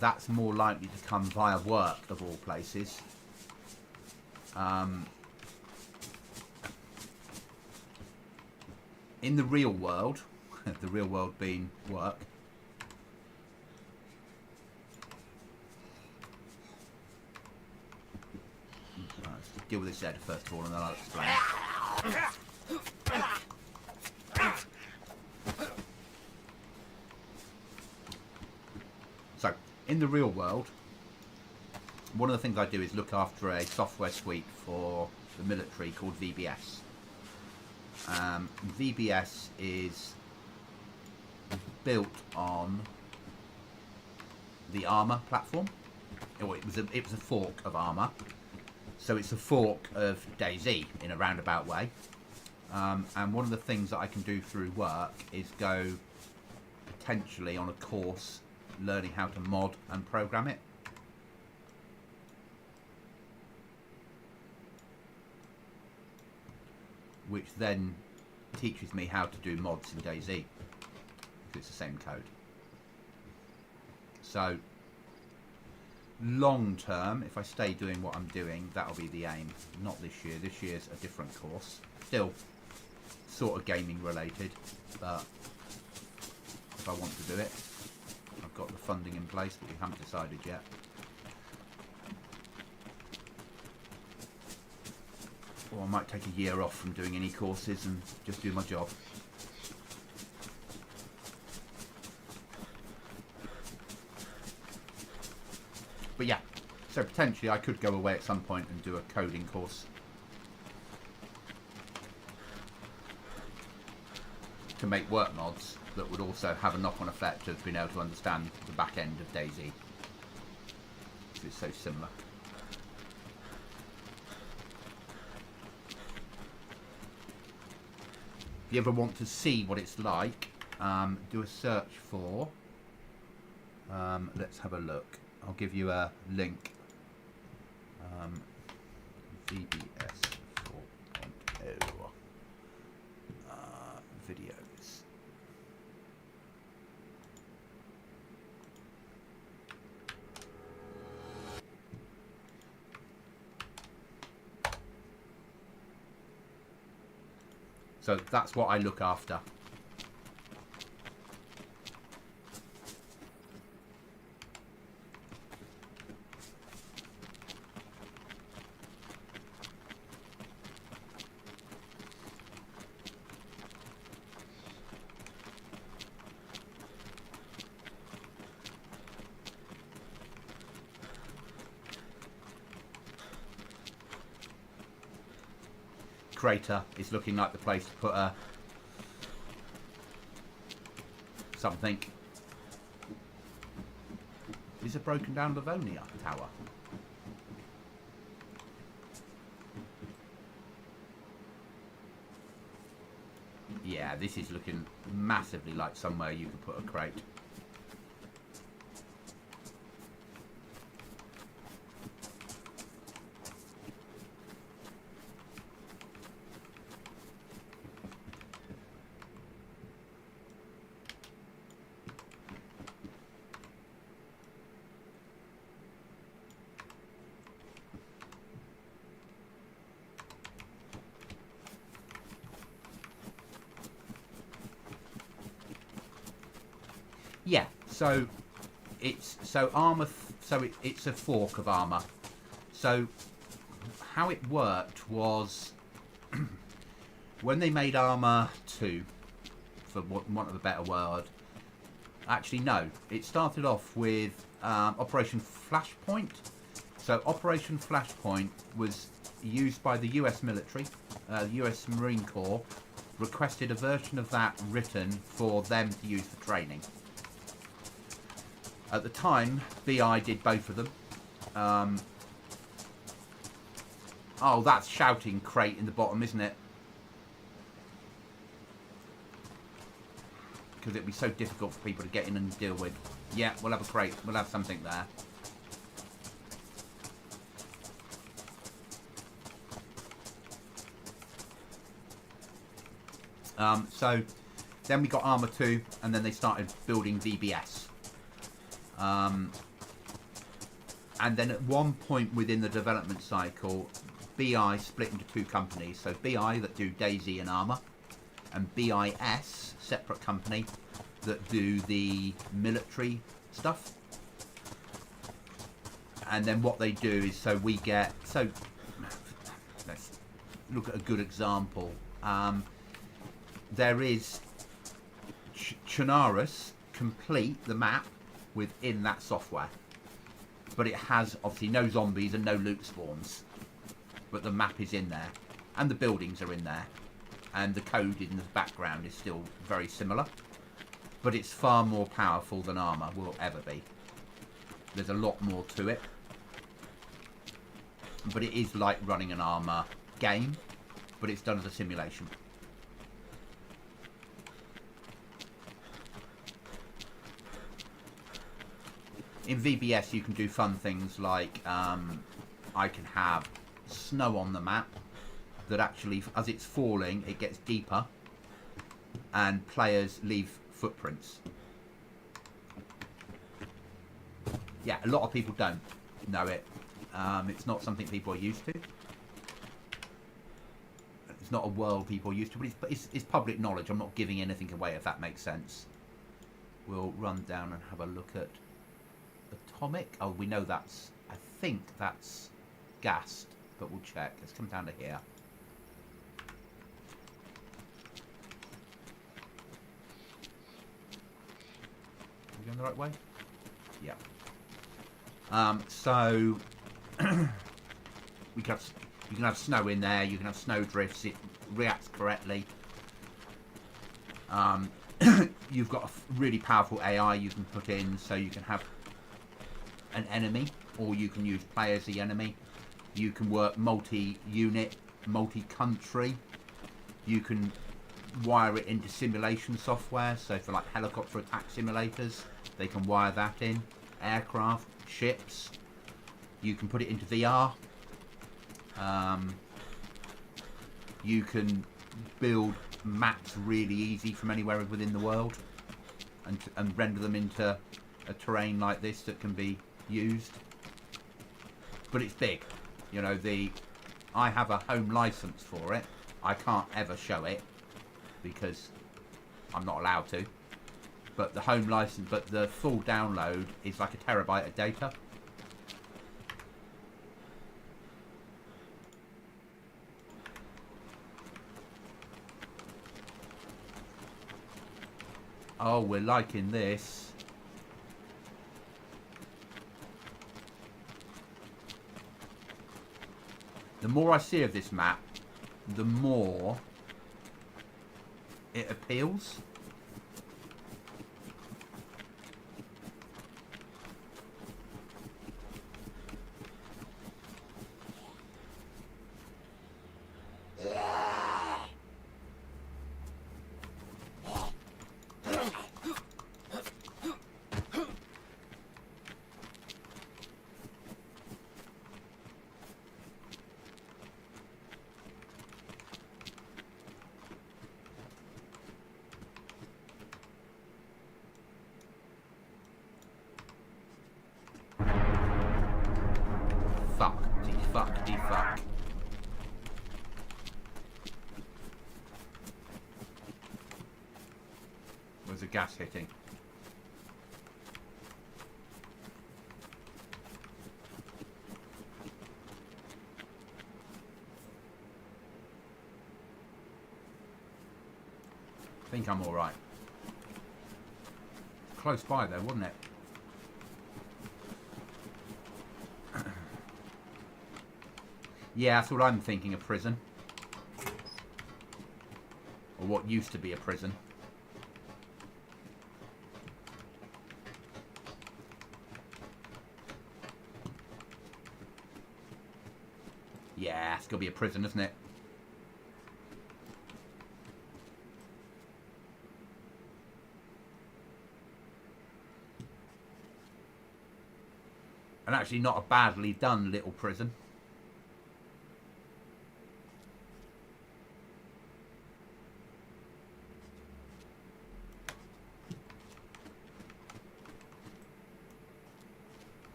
that's more likely to come via work, of all places. In the real world, the real world being work, let's deal with this head first of all and then I'll explain. So, in the real world, one of the things I do is look after a software suite for the military called VBS. VBS is built on the Armour platform. Oh, it was a fork of Armour, so it's a fork of DayZ in a roundabout way. And one of the things that I can do through work is go potentially on a course learning how to mod and program it. Which then teaches me how to do mods in DayZ, because it's the same code. So, long term, if I stay doing what I'm doing, that'll be the aim. Not this year. This year's a different course. Still sort of gaming related, but if I want to do it, I've got the funding in place, but we haven't decided yet. Or I might take a year off from doing any courses and just do my job. But yeah, So potentially I could go away at some point and do a coding course to make work mods that would also have a knock-on effect of being able to understand the back end of DayZ. It's so similar. If you ever want to see what it's like, do a search for, let's have a look. I'll give you a link. VBS 4.0 videos. So that's what I look after. Crater is looking like the place to put a something. Is a broken down Livonia tower? Yeah, this is looking massively like somewhere you could put a crate. Yeah, so it's armor. It's a fork of armor. So how it worked was when they made Armor 2, for want of a better word. Actually, no. It started off with Operation Flashpoint. So Operation Flashpoint was used by the US military, the US Marine Corps, requested a version of that written for them to use for training. At the time, BI did both of them. Oh, that's shouting crate in the bottom, isn't it? Because it'd be so difficult for people to get in and deal with. Yeah, we'll have a crate. We'll have something there. So then we got Armor 2, and then they started building VBS. And then at one point within the development cycle, BI split into two companies. So BI that do DayZ and Armor, and BIS, separate company, that do the military stuff. And then what they do is, so we get, so let's look at a good example. There is Chernarus complete the map within that software, but it has obviously no zombies and no loot spawns, but the map is in there and the buildings are in there and the code in the background is still very similar, but it's far more powerful than Armor will ever be. There's a lot more to it, but it is like running an Armor game, but it's done as a simulation. In VBS you can do fun things like I can have snow on the map that actually, as it's falling, it gets deeper and players leave footprints. Yeah, a lot of people don't know it. It's not something people are used to. It's not a world people are used to, but it's public knowledge. I'm not giving anything away, if that makes sense. We'll run down and have a look at Atomic. Oh, we know that's, I think that's gassed, but we'll check. Let's come down to here. Are we going the right way? Yeah. So you can have snow in there. You can have snow drifts. It reacts correctly. You've got a really powerful AI you can put in, so you can have an enemy, or you can use play as the enemy. You can work multi-unit, multi-country. You can wire it into simulation software, so for like helicopter attack simulators, they can wire that in. Aircraft, ships. You can put it into VR. You can build maps really easy from anywhere within the world and render them into a terrain like this that can be used. But it's big. You know, I have a home license for it. I can't ever show it because I'm not allowed to. But the home license, but the full download is like a terabyte of data. Oh, we're liking this. The more I see of this map, the more it appeals. Fuck. Where's the gas hitting? I think I'm alright. Close by there, wasn't it? Yeah, that's what I'm thinking, a prison. Or what used to be a prison. Yeah, it's got to be a prison, isn't it? And actually not a badly done little prison.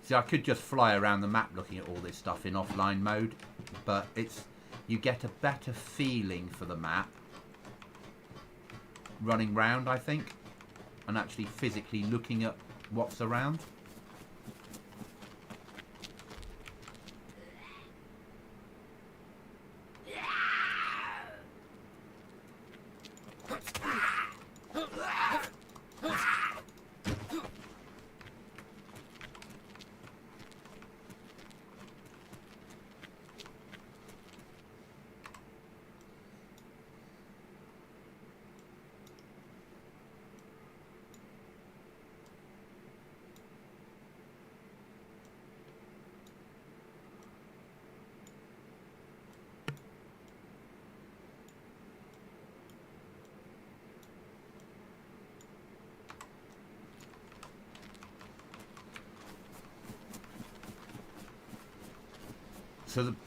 See, I could just fly around the map looking at all this stuff in offline mode, but you get a better feeling for the map running round, I think, and actually physically looking at what's around.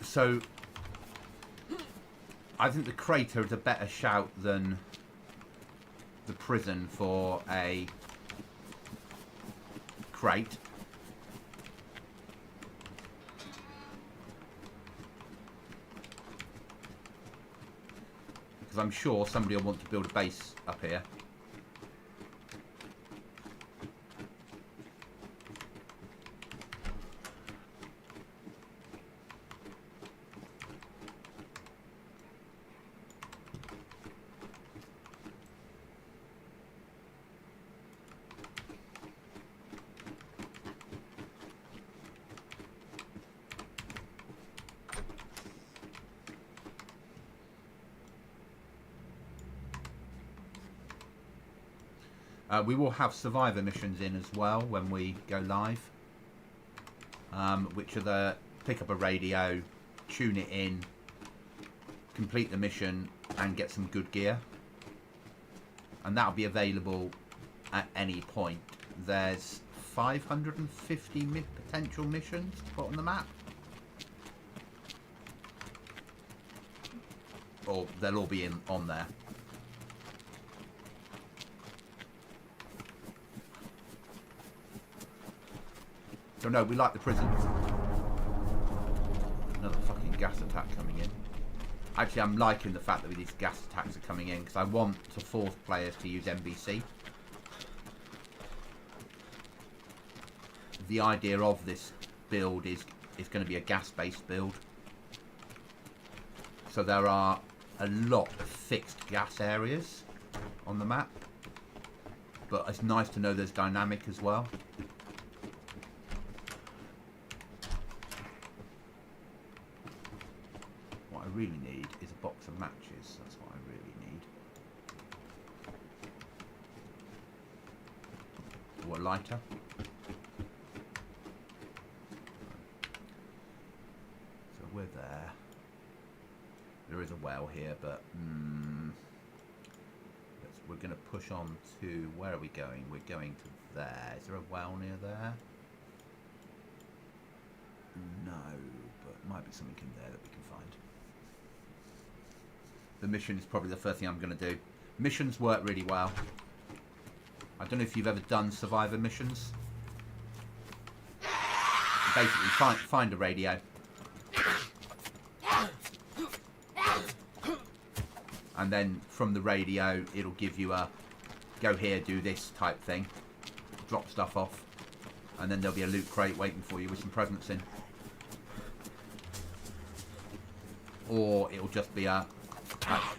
So I think the crater is a better shout than the prison for a crate. Because I'm sure somebody will want to build a base up here. We will have survivor missions in as well when we go live, which are the pick up a radio, tune it in, complete the mission and get some good gear, and that'll be available at any point. There's 550 potential missions to put on the map, or they'll all be on there. So no, we like the prison. Another fucking gas attack coming in. Actually, I'm liking the fact that these gas attacks are coming in because I want to force players to use NBC. The idea of this build is going to be a gas-based build. So there are a lot of fixed gas areas on the map, but it's nice to know there's dynamic as well. What I really need is a box of matches. That's what I really need. Or a lighter. So we're there. There is a well here, but we're going to push on to, where are we going? We're going to there. Is there a well near there? No, but it might be something in there that we can find. The mission is probably the first thing I'm going to do. Missions work really well. I don't know if you've ever done survivor missions. Basically, find a radio. And then from the radio, it'll give you a go here, do this type thing. Drop stuff off. And then there'll be a loot crate waiting for you with some presents in. Or it'll just be a...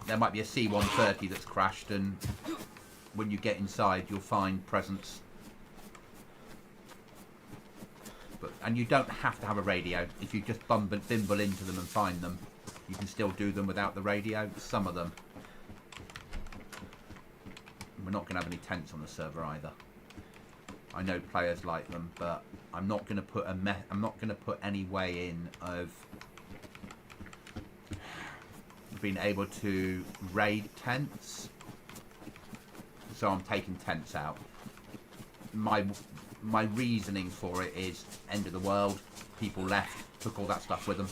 there might be a C-130 that's crashed, and when you get inside, you'll find presents. And you don't have to have a radio. If you just bimble into them and find them, you can still do them without the radio. Some of them. We're not going to have any tents on the server either. I know players like them, but I'm not going to put I'm not going to put any way in of being able to raid tents. So I'm taking tents out. My reasoning for it is end of the world. People left, took all that stuff with them.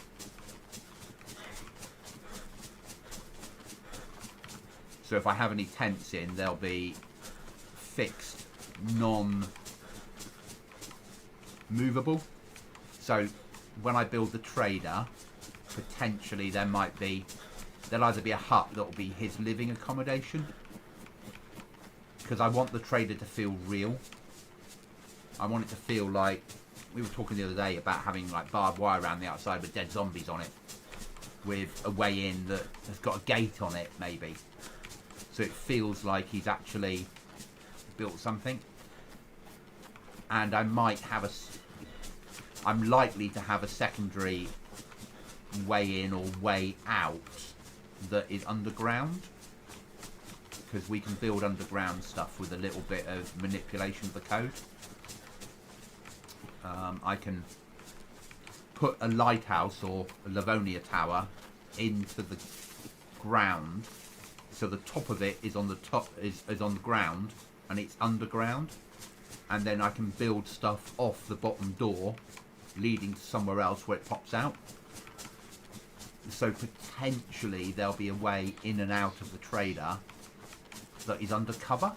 So if I have any tents in, they'll be fixed, non-movable. So when I build the trader, potentially there'll either be a hut that'll be his living accommodation, because I want the trader to feel real. I want it to feel like, we were talking the other day about having like barbed wire around the outside with dead zombies on it, with a way in that has got a gate on it maybe. So it feels like he's actually built something. And I'm likely to have a secondary way in or way out that is underground. Because we can build underground stuff with a little bit of manipulation of the code. I can put a lighthouse or a Livonia tower into the ground. So the top of it is on the top is on the ground, and it's underground, and then I can build stuff off the bottom door, leading to somewhere else where it pops out. So potentially there'll be a way in and out of the trader that is undercover.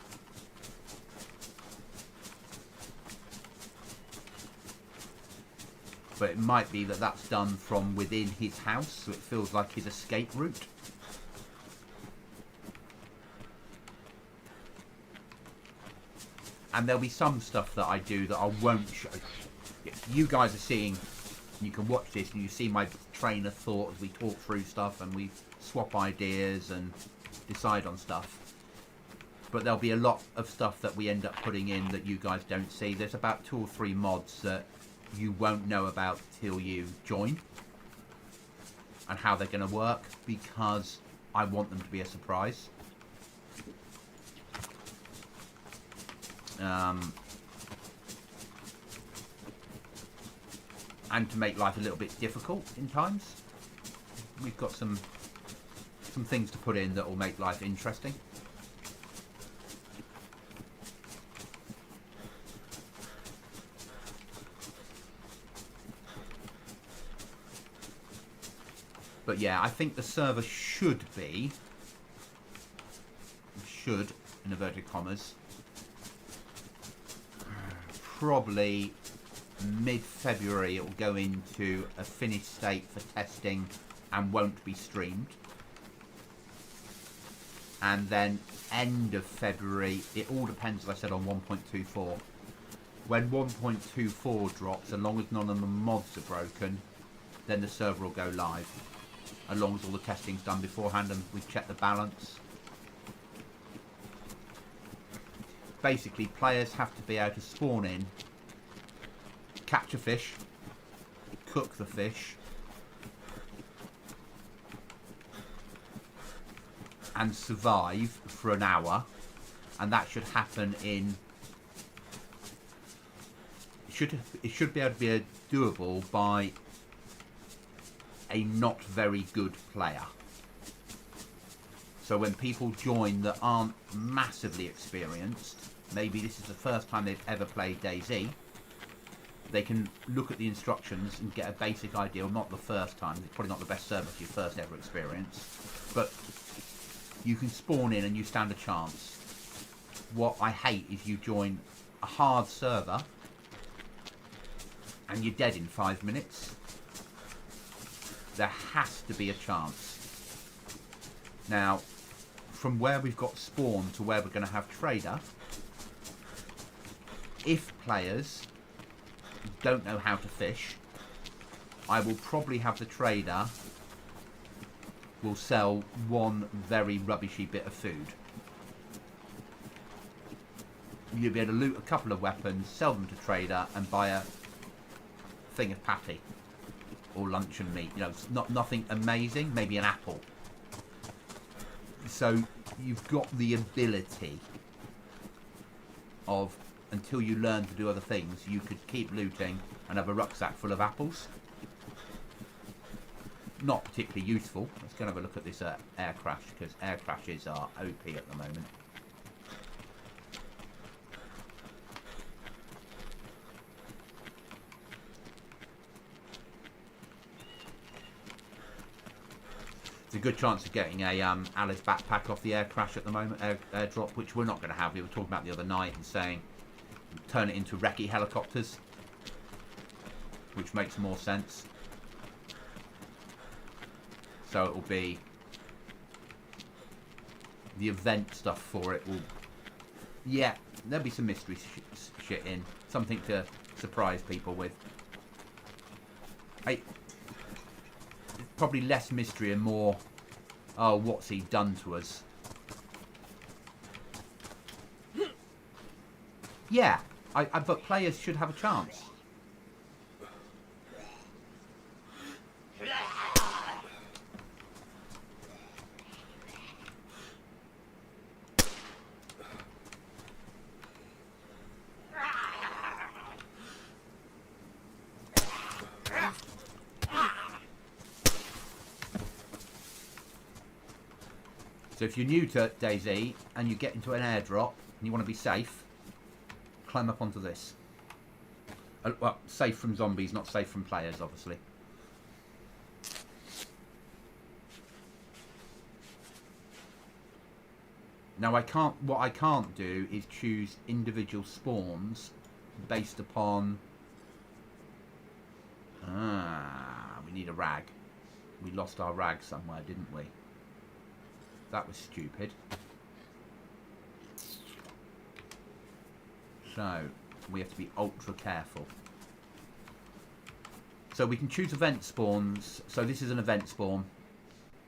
But it might be that that's done from within his house, so it feels like his escape route. And there'll be some stuff that I do that I won't show. You guys are seeing, you can watch this and you see my train of thought as we talk through stuff and we swap ideas and decide on stuff. But there'll be a lot of stuff that we end up putting in that you guys don't see. There's about 2 or 3 mods that you won't know about till you join, and how they're going to work, because I want them to be a surprise. and to make life a little bit difficult in times. We've got some things to put in that will make life interesting. But yeah, I think the server should be, in inverted commas, probably mid-February it will go into a finished state for testing and won't be streamed. And then end of February, it all depends, as I said, on 1.24. When 1.24 drops, as long as none of the mods are broken, then the server will go live. As long as all the testing's done beforehand and we've checked the balance. Basically, players have to be able to spawn in, catch a fish, cook the fish, and survive for an hour, and that should happen in. It should be able to be doable by a not very good player. So when people join that aren't massively experienced, maybe this is the first time they've ever played DayZ, they can look at the instructions and get a basic idea. Well, not the first time, it's probably not the best server for your first ever experience, but you can spawn in and you stand a chance. What I hate is you join a hard server and you're dead in 5 minutes. There has to be a chance. Now, from where we've got spawn to where we're going to have trader, if players don't know how to fish, I will probably have the trader will sell one very rubbishy bit of food. You'll be able to loot a couple of weapons, sell them to trader, and buy a thing of patty or luncheon meat. You know, nothing amazing, maybe an apple. So you've got the ability of, until you learn to do other things, you could keep looting and have a rucksack full of apples. Not particularly useful. Let's go and have a look at this air crash, because air crashes are OP at the moment. It's a good chance of getting a Alice backpack off the air crash at the moment, airdrop, which we're not going to have. We were talking about the other night and saying turn it into recce helicopters, which makes more sense. So it will be the event stuff for it will, yeah, there'll be some mystery shit in, something to surprise people with. Probably less mystery and more, oh, what's he done to us? Yeah, but players should have a chance. So if you're new to DayZ and you get into an airdrop and you want to be safe, climb up onto this. Well, safe from zombies, not safe from players, obviously. Now what I can't do is choose individual spawns based upon... we need a rag. We lost our rag somewhere, didn't we? That was stupid. So, we have to be ultra careful. So we can choose event spawns. So this is an event spawn.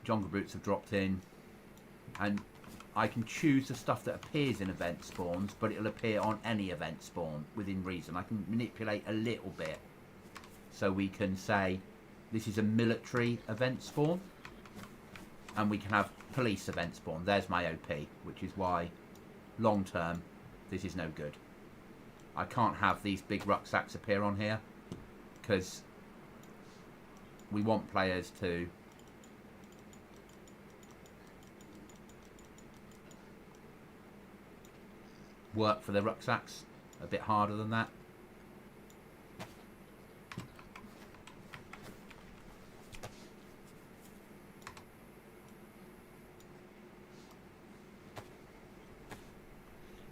Jungle Brutes have dropped in. And I can choose the stuff that appears in event spawns, but it'll appear on any event spawn within reason. I can manipulate a little bit. So we can say, this is a military event spawn. And we can have police event spawn. There's my OP, which is why long term this is no good. I can't have these big rucksacks appear on here because we want players to work for their rucksacks a bit harder than that.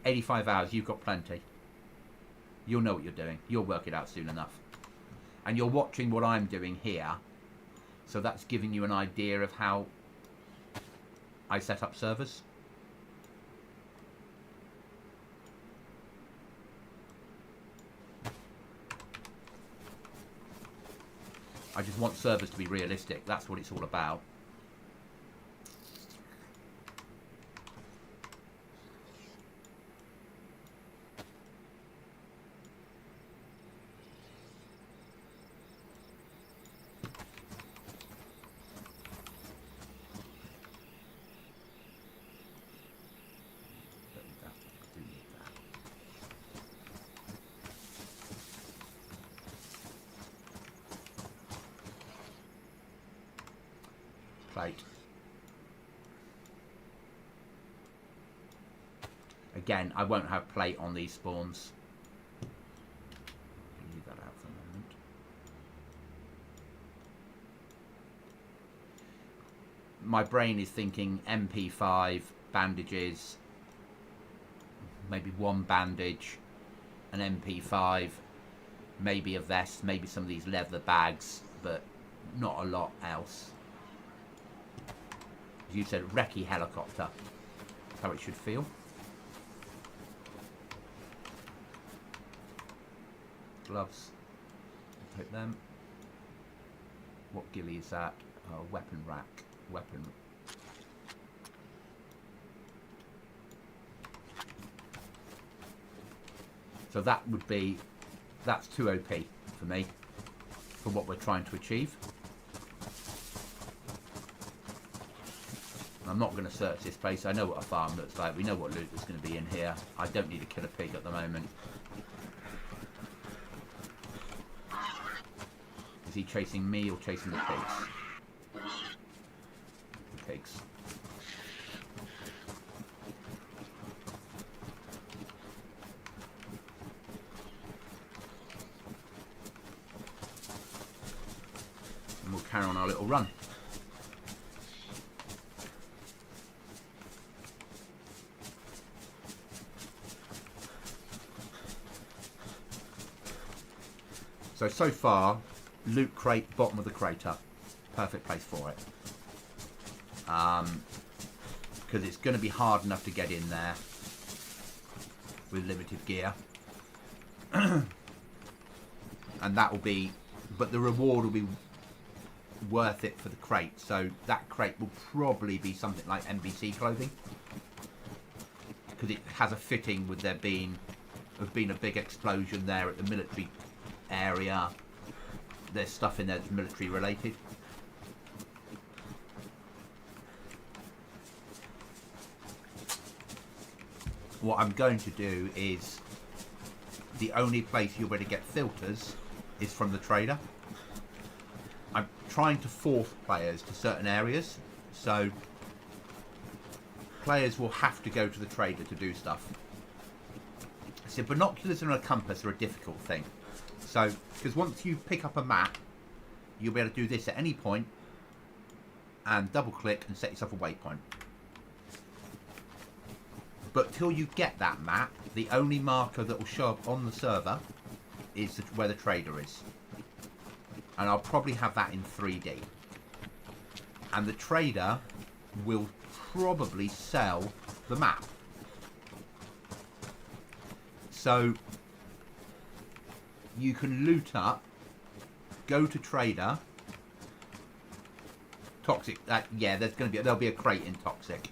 "85 hours, you've got plenty. You'll know what you're doing. You'll work it out soon enough. And you're watching what I'm doing here, so that's giving you an idea of how I set up servers. I just want servers to be realistic. That's what it's all about. Plate. Again, I won't have plate on these spawns. Leave that out for a moment. My brain is thinking MP5, bandages, maybe one bandage, an MP5, maybe a vest, maybe some of these leather bags, but not a lot else. As you said, recce helicopter. That's how it should feel. Gloves. Put them. What ghillie is that? Weapon rack. Weapon. So that would be, that's too OP for me, for what we're trying to achieve. I'm not going to search this place. I know what a farm looks like. We know what loot is going to be in here. I don't need to kill a pig at the moment. Is he chasing me or chasing the pigs? The pigs. And we'll carry on our little run. So far, loot crate, bottom of the crater. Perfect place for it. Because it's going to be hard enough to get in there with limited gear. And that will be, but the reward will be worth it for the crate. So that crate will probably be something like NBC clothing. Because it has a fitting with there being a big explosion there at the military area. There's stuff in there that's military related. What I'm going to do is, the only place you'll be able to get filters is from the trader. I'm trying to force players to certain areas, so players will have to go to the trader to do stuff. So binoculars and a compass are a difficult thing. So, because once you pick up a map, you'll be able to do this at any point and double click and set yourself a waypoint. But till you get that map, the only marker that will show up on the server is where the trader is. And I'll probably have that in 3D. And the trader will probably sell the map. So you can loot up, go to trader, toxic. Yeah, there'll be a crate in toxic.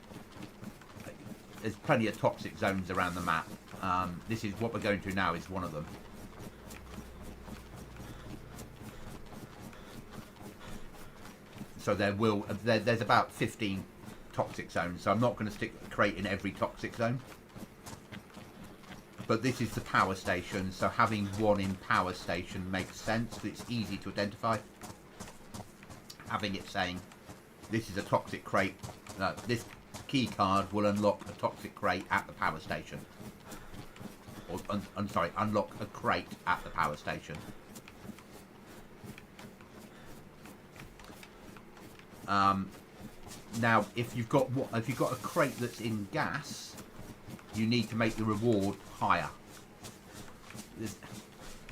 There's plenty of toxic zones around the map. This is what we're going to now. Is one of them. So there's about 15 toxic zones. So I'm not going to stick a crate in every toxic zone. But this is the power station, so having one in power station makes sense. It's easy to identify. Having it saying, this is a toxic crate. This key card will unlock a toxic crate at the power station. Or, I'm sorry, unlock a crate at the power station. Now, if you've got a crate that's in gas, you need to make the reward higher.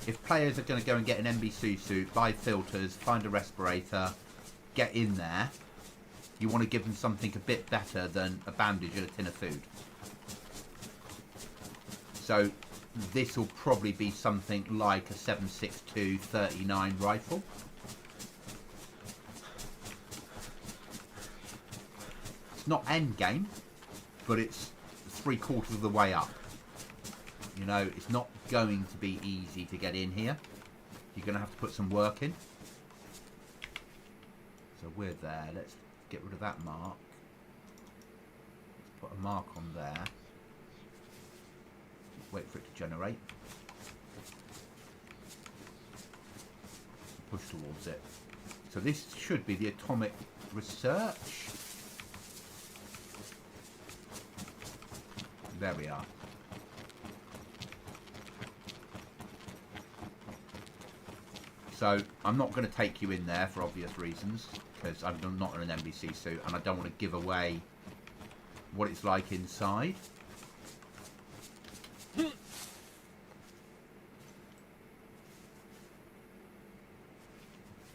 If players are going to go and get an NBC suit, buy filters, find a respirator, get in there, you want to give them something a bit better than a bandage and a tin of food. So this will probably be something like a 7.62 39 rifle. It's not end game, but it's 3/4 of the way up. You know, it's not going to be easy to get in here. You're going to have to put some work in. So we're there. Let's get rid of that mark. Let's put a mark on there. Wait for it to generate. Push towards it. So this should be the atomic research. There we are. So I'm not going to take you in there for obvious reasons, because I'm not in an NBC suit and I don't want to give away what it's like inside.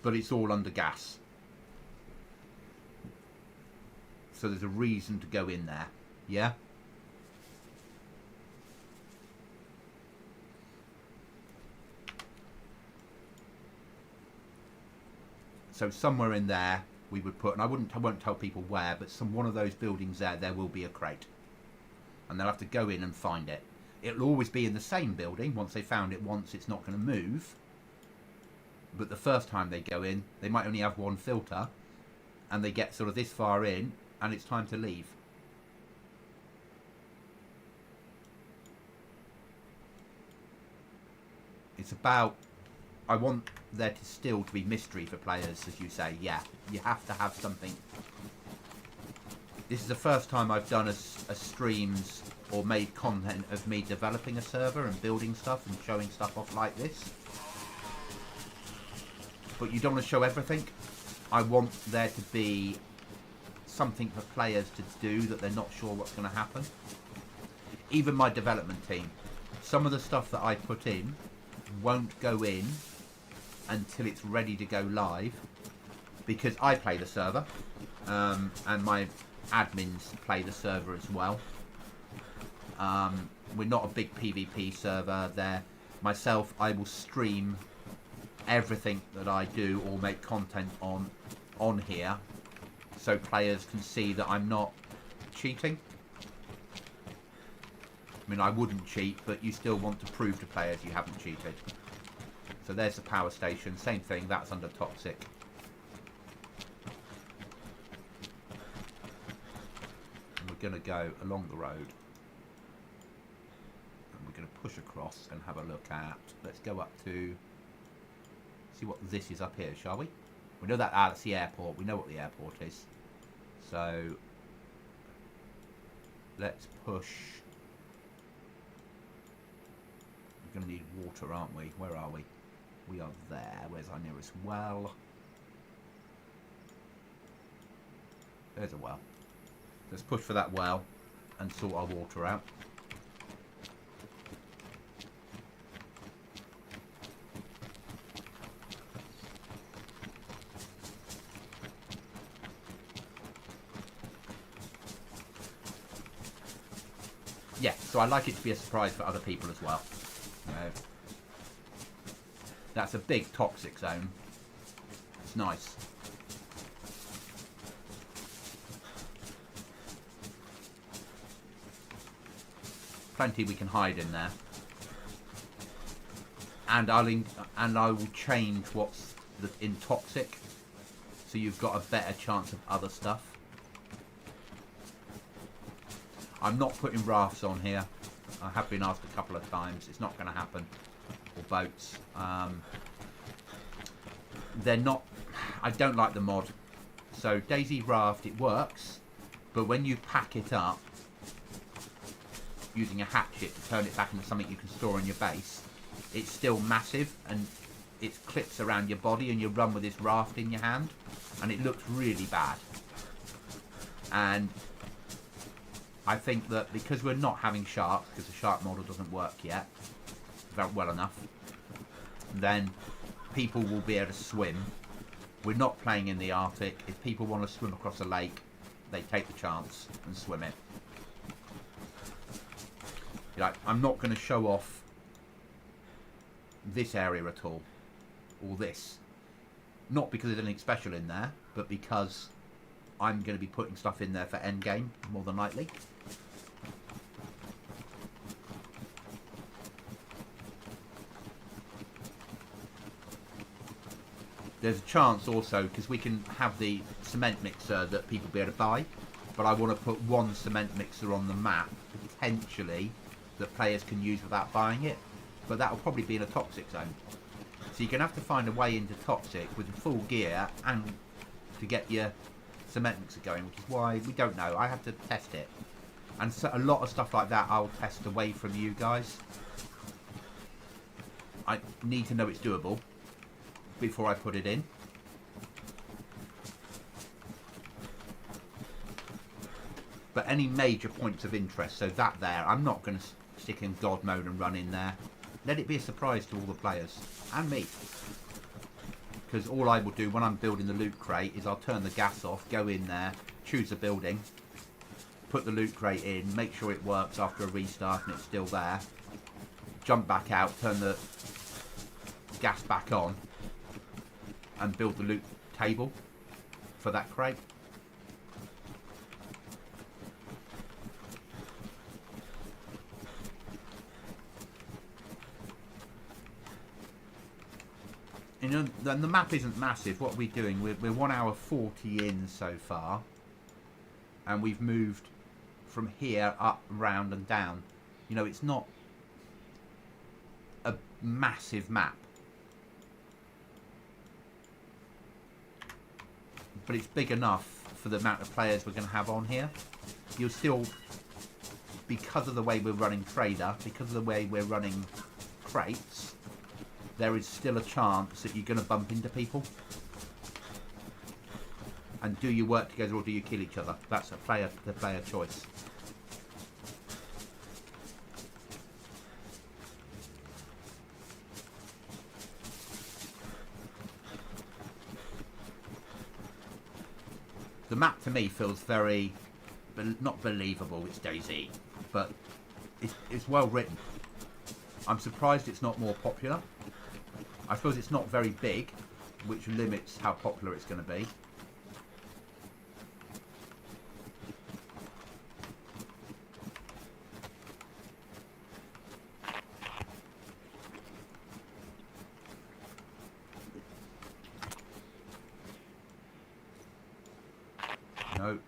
But it's all under gas. So there's a reason to go in there. Yeah? So somewhere in there we would put, and I won't tell people where, but one of those buildings there will be a crate. And they'll have to go in and find it. It'll always be in the same building. Once they found it once, it's not going to move. But the first time they go in, they might only have one filter, and they get sort of this far in, and it's time to leave. It's about, I want there to still to be mystery for players, as you say. Yeah, you have to have something. This is the first time I've done a streams or made content of me developing a server and building stuff and showing stuff off like this. But you don't want to show everything. I want there to be something for players to do that they're not sure what's going to happen. Even my development team, some of the stuff that I put in won't go in until it's ready to go live, because I play the server and my admins play the server as well. We're not a big PvP server there. Myself, I will stream everything that I do or make content on here, so players can see that I'm not cheating. I mean, I wouldn't cheat, but you still want to prove to players you haven't cheated. So there's the power station, same thing, that's under toxic. And we're going to go along the road. And we're going to push across and have a look at, let's go up to, see what this is up here, shall we? We know that, that's the airport, we know what the airport is. So, let's push. We're going to need water, aren't we? Where are we? We are there. Where's our nearest well? There's a well. Let's push for that well and sort our water out. Yeah, so I like it to be a surprise for other people as well. You know, that's a big toxic zone. It's nice. Plenty we can hide in there. And I will change what's in toxic, so you've got a better chance of other stuff. I'm not putting rafts on here. I have been asked a couple of times. It's not going to happen. Or boats. They're not... I don't like the mod. So DayZ Raft, it works, but when you pack it up using a hatchet to turn it back into something you can store in your base, it's still massive and it clips around your body and you run with this raft in your hand and it looks really bad. And I think that because we're not having sharks, because the shark model doesn't work yet well enough, then people will be able to swim. We're not playing in the Arctic. If people want to swim across a lake, they take the chance and swim it. Like, I'm not going to show off this area at all, or this. Not because there's anything special in there, but because I'm going to be putting stuff in there for endgame, more than likely. There's a chance also, because we can have the cement mixer that people will be able to buy, but I want to put one cement mixer on the map, potentially, that players can use without buying it. But that will probably be in a toxic zone. So you're going to have to find a way into toxic with full gear and to get your cement mixer going, which is why we don't know. I have to test it. And so a lot of stuff like that I'll test away from you guys. I need to know it's doable before I put it in. But any major points of interest, so that there, I'm not going to stick in God mode and run in there. Let it be a surprise to all the players, and me. Because all I will do when I'm building the loot crate is I'll turn the gas off, go in there, choose a building, put the loot crate in, make sure it works after a restart and it's still there, jump back out, turn the gas back on, and build the loot table for that crate. You know, the map isn't massive. What are we doing? We're 1 hour 40 in so far, and we've moved from here up, round, and down. You know, it's not a massive map, but it's big enough for the amount of players we're going to have on here. You'll still, because of the way we're running Trader, because of the way we're running crates, there is still a chance that you're going to bump into people. And do you work together or do you kill each other? That's the player choice. The map to me feels very, not believable, it's DayZ, but it's well written. I'm surprised it's not more popular. I suppose it's not very big, which limits how popular it's going to be. No.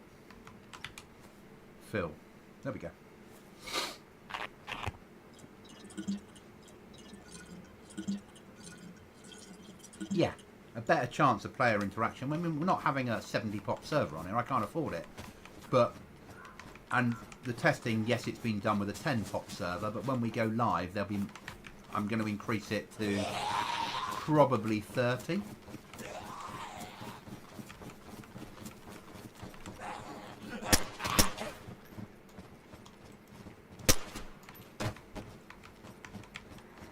Fill. There we go. Yeah, a better chance of player interaction. I mean, we're not having a 70 pop server on here. I can't afford it. But, and the testing, yes, it's been done with a 10 pop server, but when we go live, there'll be, I'm going to increase it to probably 30.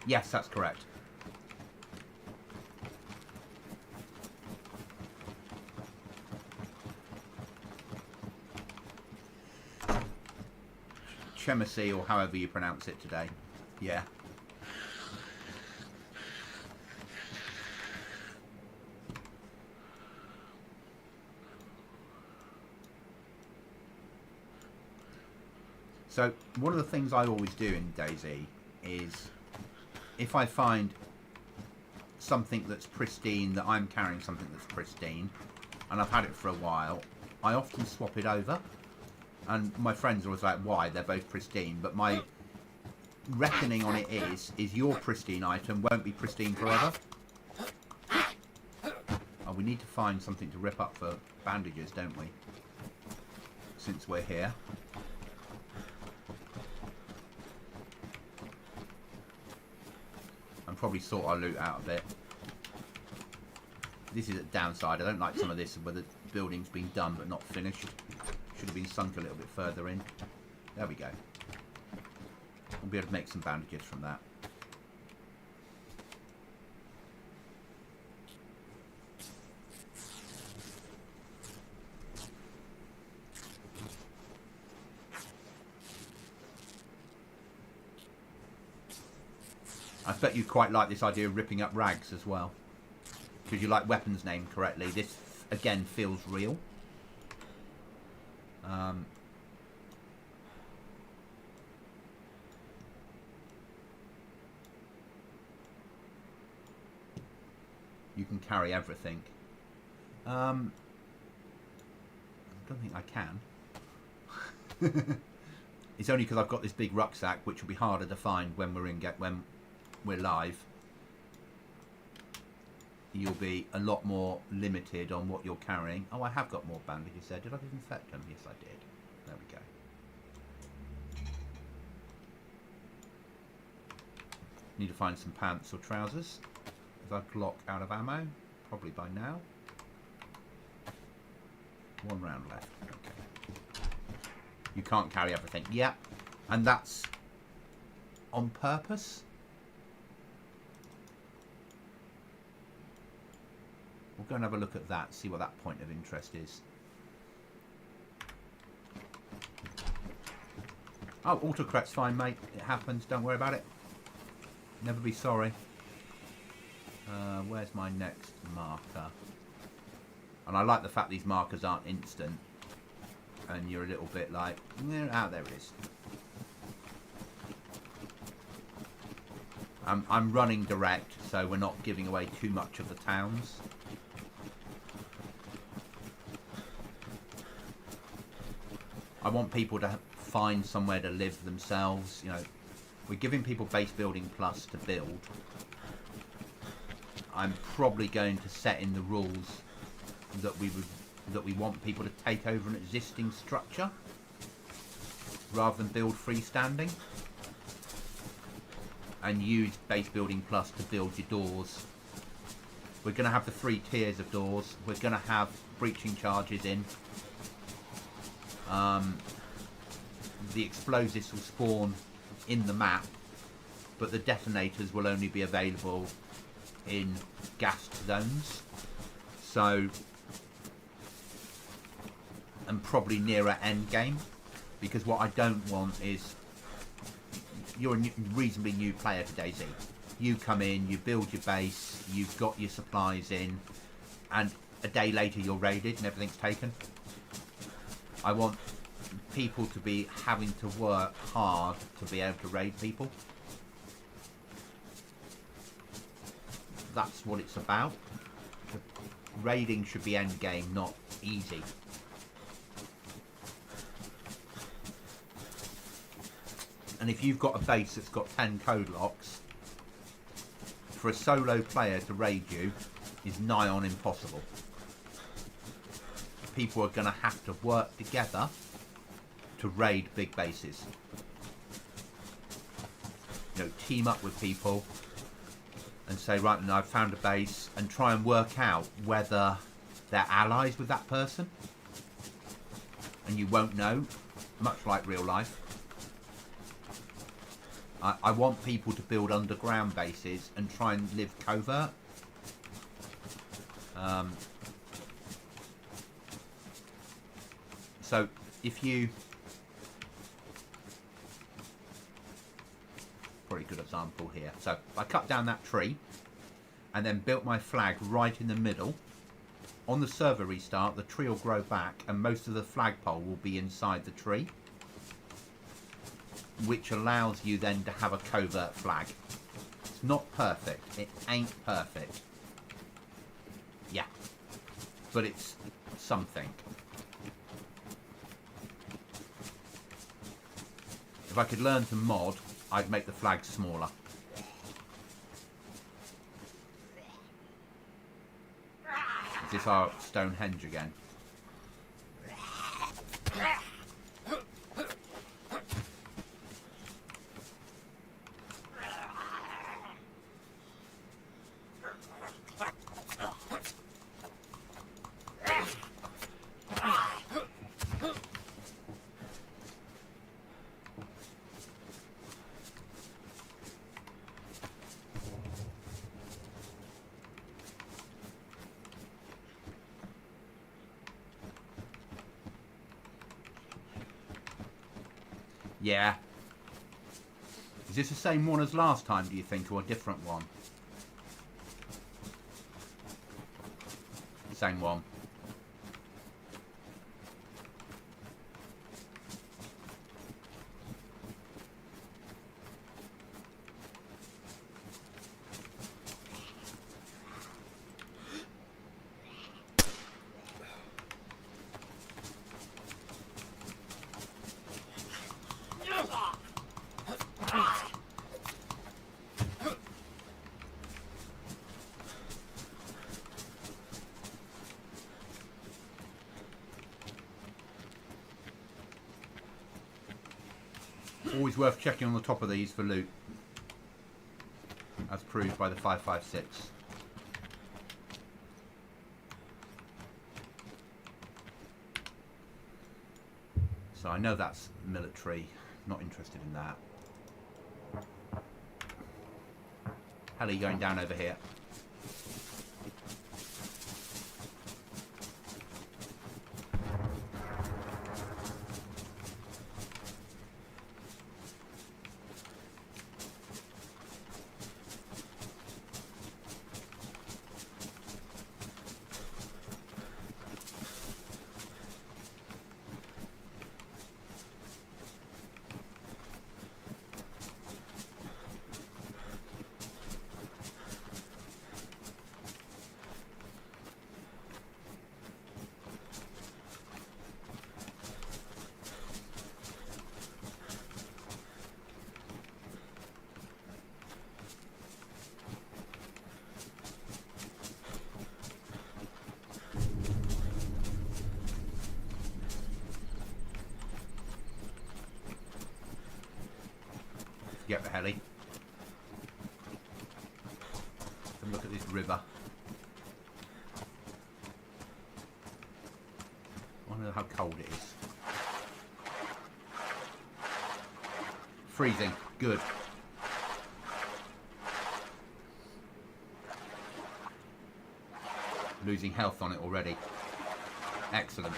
Yes, that's correct. Chemisi, or however you pronounce it today. Yeah. So, one of the things I always do in DayZ is, if I find something that's pristine, that I'm carrying something that's pristine, and I've had it for a while, I often swap it over. And my friends are always like, why? They're both pristine. But my reckoning on it is your pristine item won't be pristine forever. Oh, we need to find something to rip up for bandages, don't we? Since we're here. And probably sort our loot out a bit. This is a downside. I don't like some of this where the building's been done but not finished. Should have been sunk a little bit further in. There we go. We'll be able to make some bandages from that. I bet you quite like this idea of ripping up rags as well. Because you like weapons named correctly. This, again, feels real. You can carry everything. I don't think I can. It's only because I've got this big rucksack, which will be harder to find when we're live. You'll be a lot more limited on what you're carrying. Oh, I have got more bandages there. Did I disinfect them? Yes, I did. There we go. Need to find some pants or trousers. Is our Glock out of ammo? Probably by now. 1 round left. Okay. You can't carry everything. Yeah, and that's on purpose. We'll go and have a look at that, see what that point of interest is. Oh, autocorrect's fine, mate. It happens. Don't worry about it. Never be sorry. Where's my next marker? And I like the fact these markers aren't instant. And you're a little bit like, there it is. I'm running direct, so we're not giving away too much of the towns. I want people to find somewhere to live themselves. You know, we're giving people base building plus to build. I'm probably going to set in the rules that we want people to take over an existing structure rather than build freestanding, and use base building plus to build your doors. We're going to have the 3 tiers of doors. We're going to have breaching charges in. The explosives will spawn in the map, but the detonators will only be available in gassed zones. So, and probably nearer end game, because what I don't want is, you're a reasonably new player to DayZ. You come in, you build your base, you've got your supplies in, and a day later you're raided and everything's taken. I want people to be having to work hard to be able to raid people. That's what it's about. Raiding should be end game, not easy. And if you've got a base that's got 10 code locks, for a solo player to raid you is nigh on impossible. People are going to have to work together to raid big bases. You know, team up with people and say, right, now I've found a base, and try and work out whether they're allies with that person. And you won't know, much like real life. I want people to build underground bases and try and live covert. So if you... Pretty good example here. So I cut down that tree and then built my flag right in the middle. On the server restart, the tree will grow back and most of the flagpole will be inside the tree, which allows you then to have a covert flag. It's not perfect. It ain't perfect. Yeah. But it's something. If I could learn to mod I'd make the flag smaller. Is this our Stonehenge again? Yeah. Is this the same one as last time, do you think, or a different one? Same one. Always worth checking on the top of these for loot, as proved by the 5.56. So I know that's military, not interested in that. Hell are you going down over here? Get the heli. Have a look at this river. I wonder how cold it is. Freezing. Good. Losing health on it already. Excellent.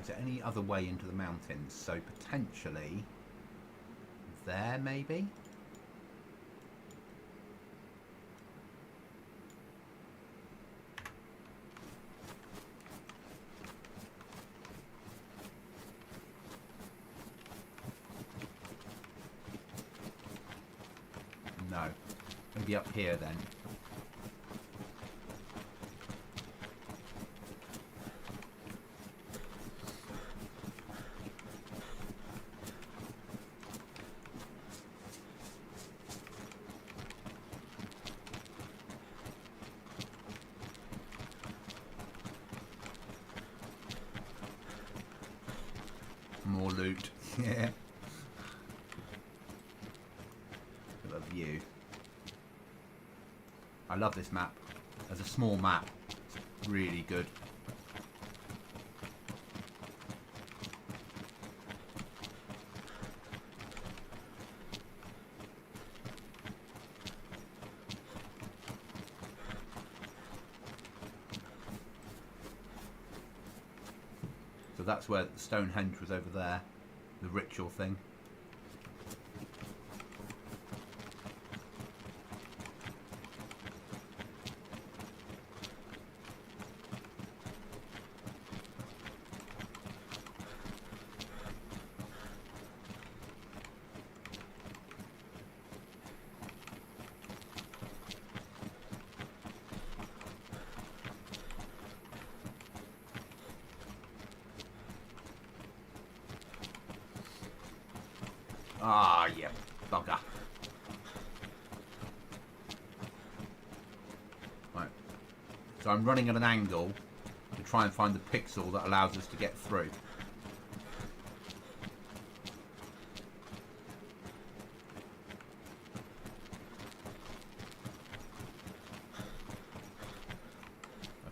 Is there any other way into the mountains? So potentially there, maybe? No. Maybe up here then. More loot. Yeah. Look at the view. I love this map. As a small map, it's really good. So that's where Stonehenge was over there, the ritual thing. Ah, yeah, bugger. Right. So I'm running at an angle to try and find the pixel that allows us to get through.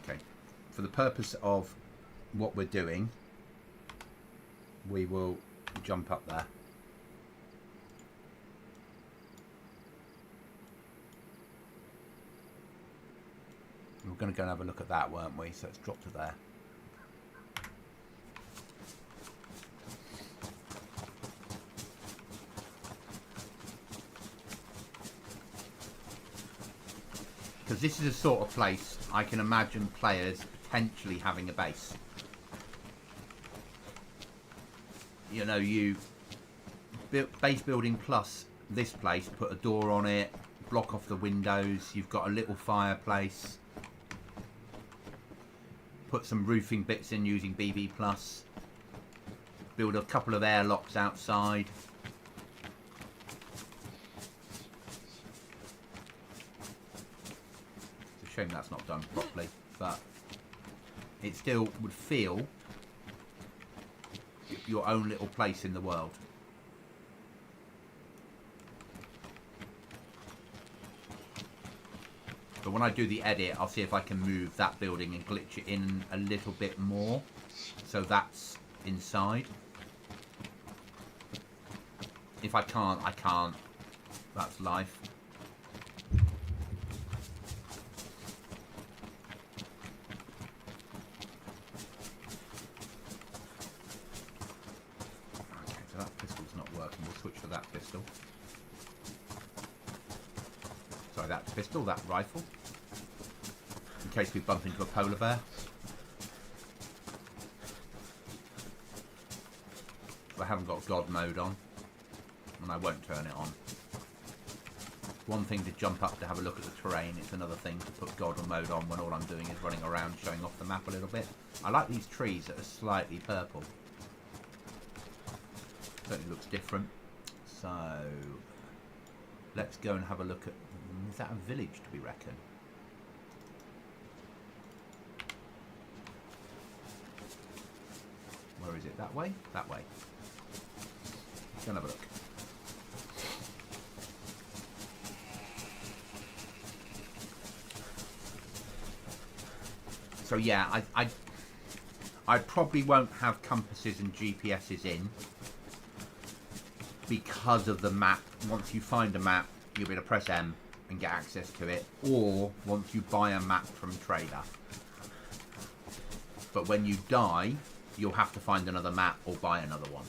Okay. For the purpose of what we're doing, we will jump up there. We were going to go and have a look at that, weren't we? So let's drop to there. Because this is a sort of place I can imagine players potentially having a base. You know, you base building plus this place, put a door on it, block off the windows, you've got a little fireplace, put some roofing bits in using BB plus, build a couple of airlocks outside. It's a shame that's not done properly, but it still would feel your own little place in the world. But when I do the edit, I'll see if I can move that building and glitch it in a little bit more, so that's inside. If I can't, I can't. That's life. Okay, so that pistol's not working. We'll switch to that pistol. Sorry, that pistol, that rifle. In case we bump into a polar bear. I haven't got God mode on, and I won't turn it on. One thing to jump up to have a look at the terrain, it's another thing to put God mode on when all I'm doing is running around showing off the map a little bit. I like these trees that are slightly purple. Certainly looks different. So let's go and have a look at... Is that a village, do we reckon? Where is it? That way? That way. Let's go and have a look. So yeah, I probably won't have compasses and GPSs in because of the map. Once you find a map, you'll be able to press M and get access to it, or once you buy a map from trader. But when you die, you'll have to find another map or buy another one,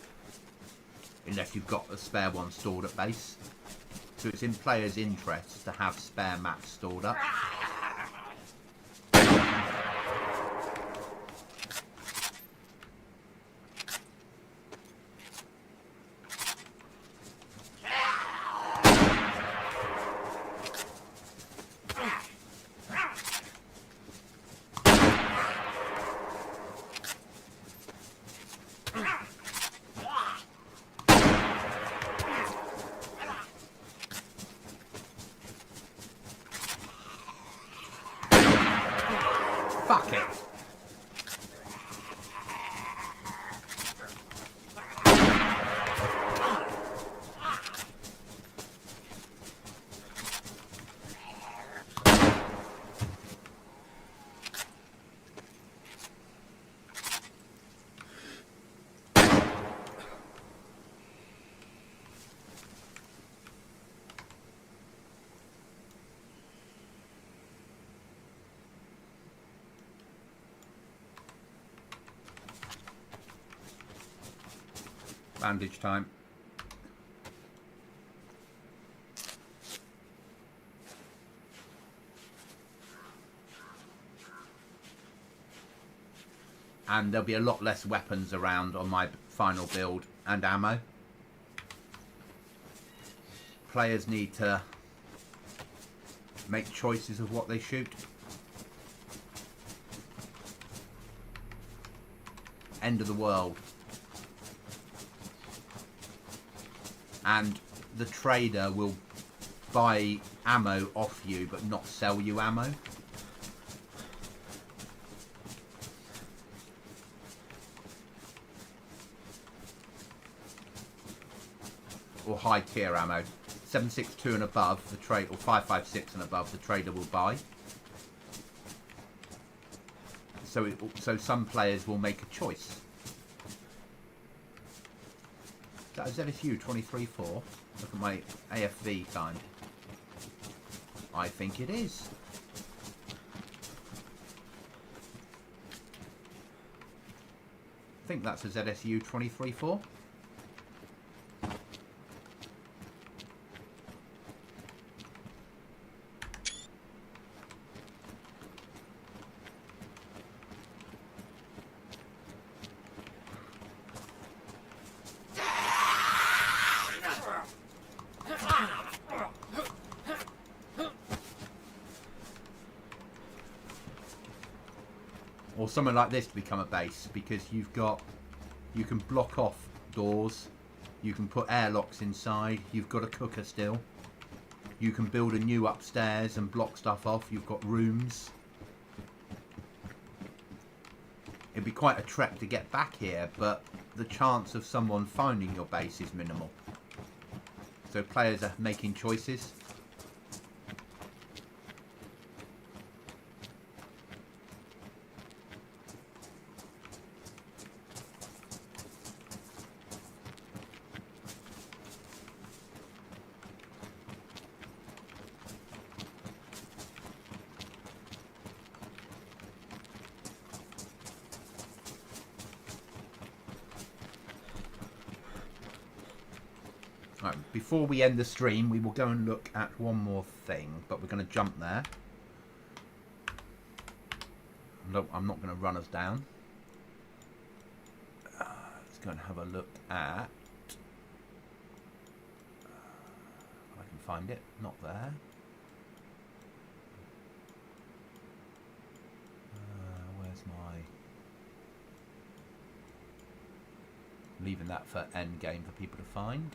unless you've got a spare one stored at base. So it's in players' interests to have spare maps stored up. Fuck it. Bandage time. And there'll be a lot less weapons around on my final build and ammo. Players need to make choices of what they shoot. End of the world. and the trader will buy ammo off you but not sell you ammo. Or high tier ammo. 7.62 and above, the trade, or 5.56 and above, the trader will buy. So some players will make a choice. Is that a ZSU 23.4? Look at my AFV time. I think it is. I think that's a ZSU 23.4. Or something like this to become a base, because you can block off doors, you can put airlocks inside, you've got a cooker still, you can build a new upstairs and block stuff off, you've got rooms. It'd be quite a trek to get back here, but the chance of someone finding your base is minimal. So players are making choices. Right, before we end the stream, we will go and look at one more thing, but we're going to jump there. No, I'm not going to run us down. Let's go and have a look at... I can find it. Not there. Where's my... Leaving that for end game for people to find.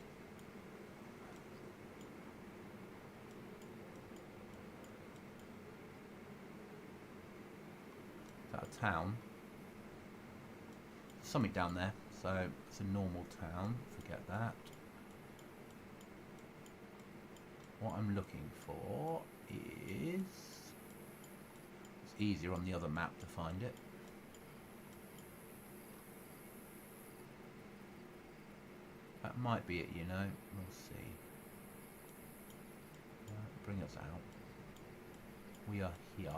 A town. Something down there, so it's a normal town, forget that. What I'm looking for is, it's easier on the other map to find it. That might be it, you know, we'll see. Bring us out. We are here.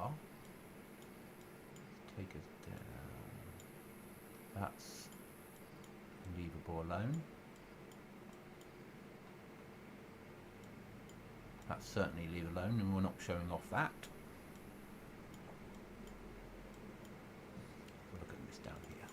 Take us down. That's leavable alone. That's certainly leave alone, and we're not showing off that. We'll look at this down here.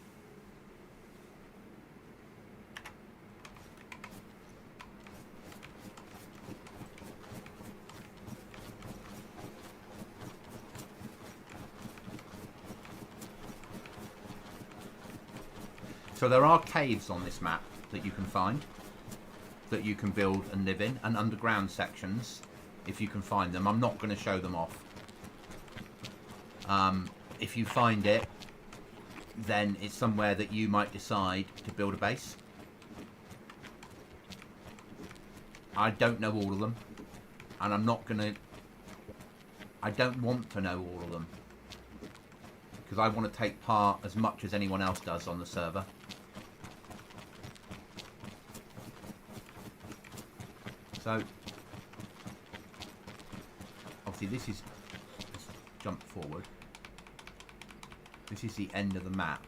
So there are caves on this map that you can find, that you can build and live in, and underground sections, if you can find them. I'm not going to show them off. If you find it, then it's somewhere that you might decide to build a base. I don't know all of them, and I'm not going to... I don't want to know all of them, because I want to take part as much as anyone else does on the server. So, obviously this is, let's jump forward, this is the end of the map.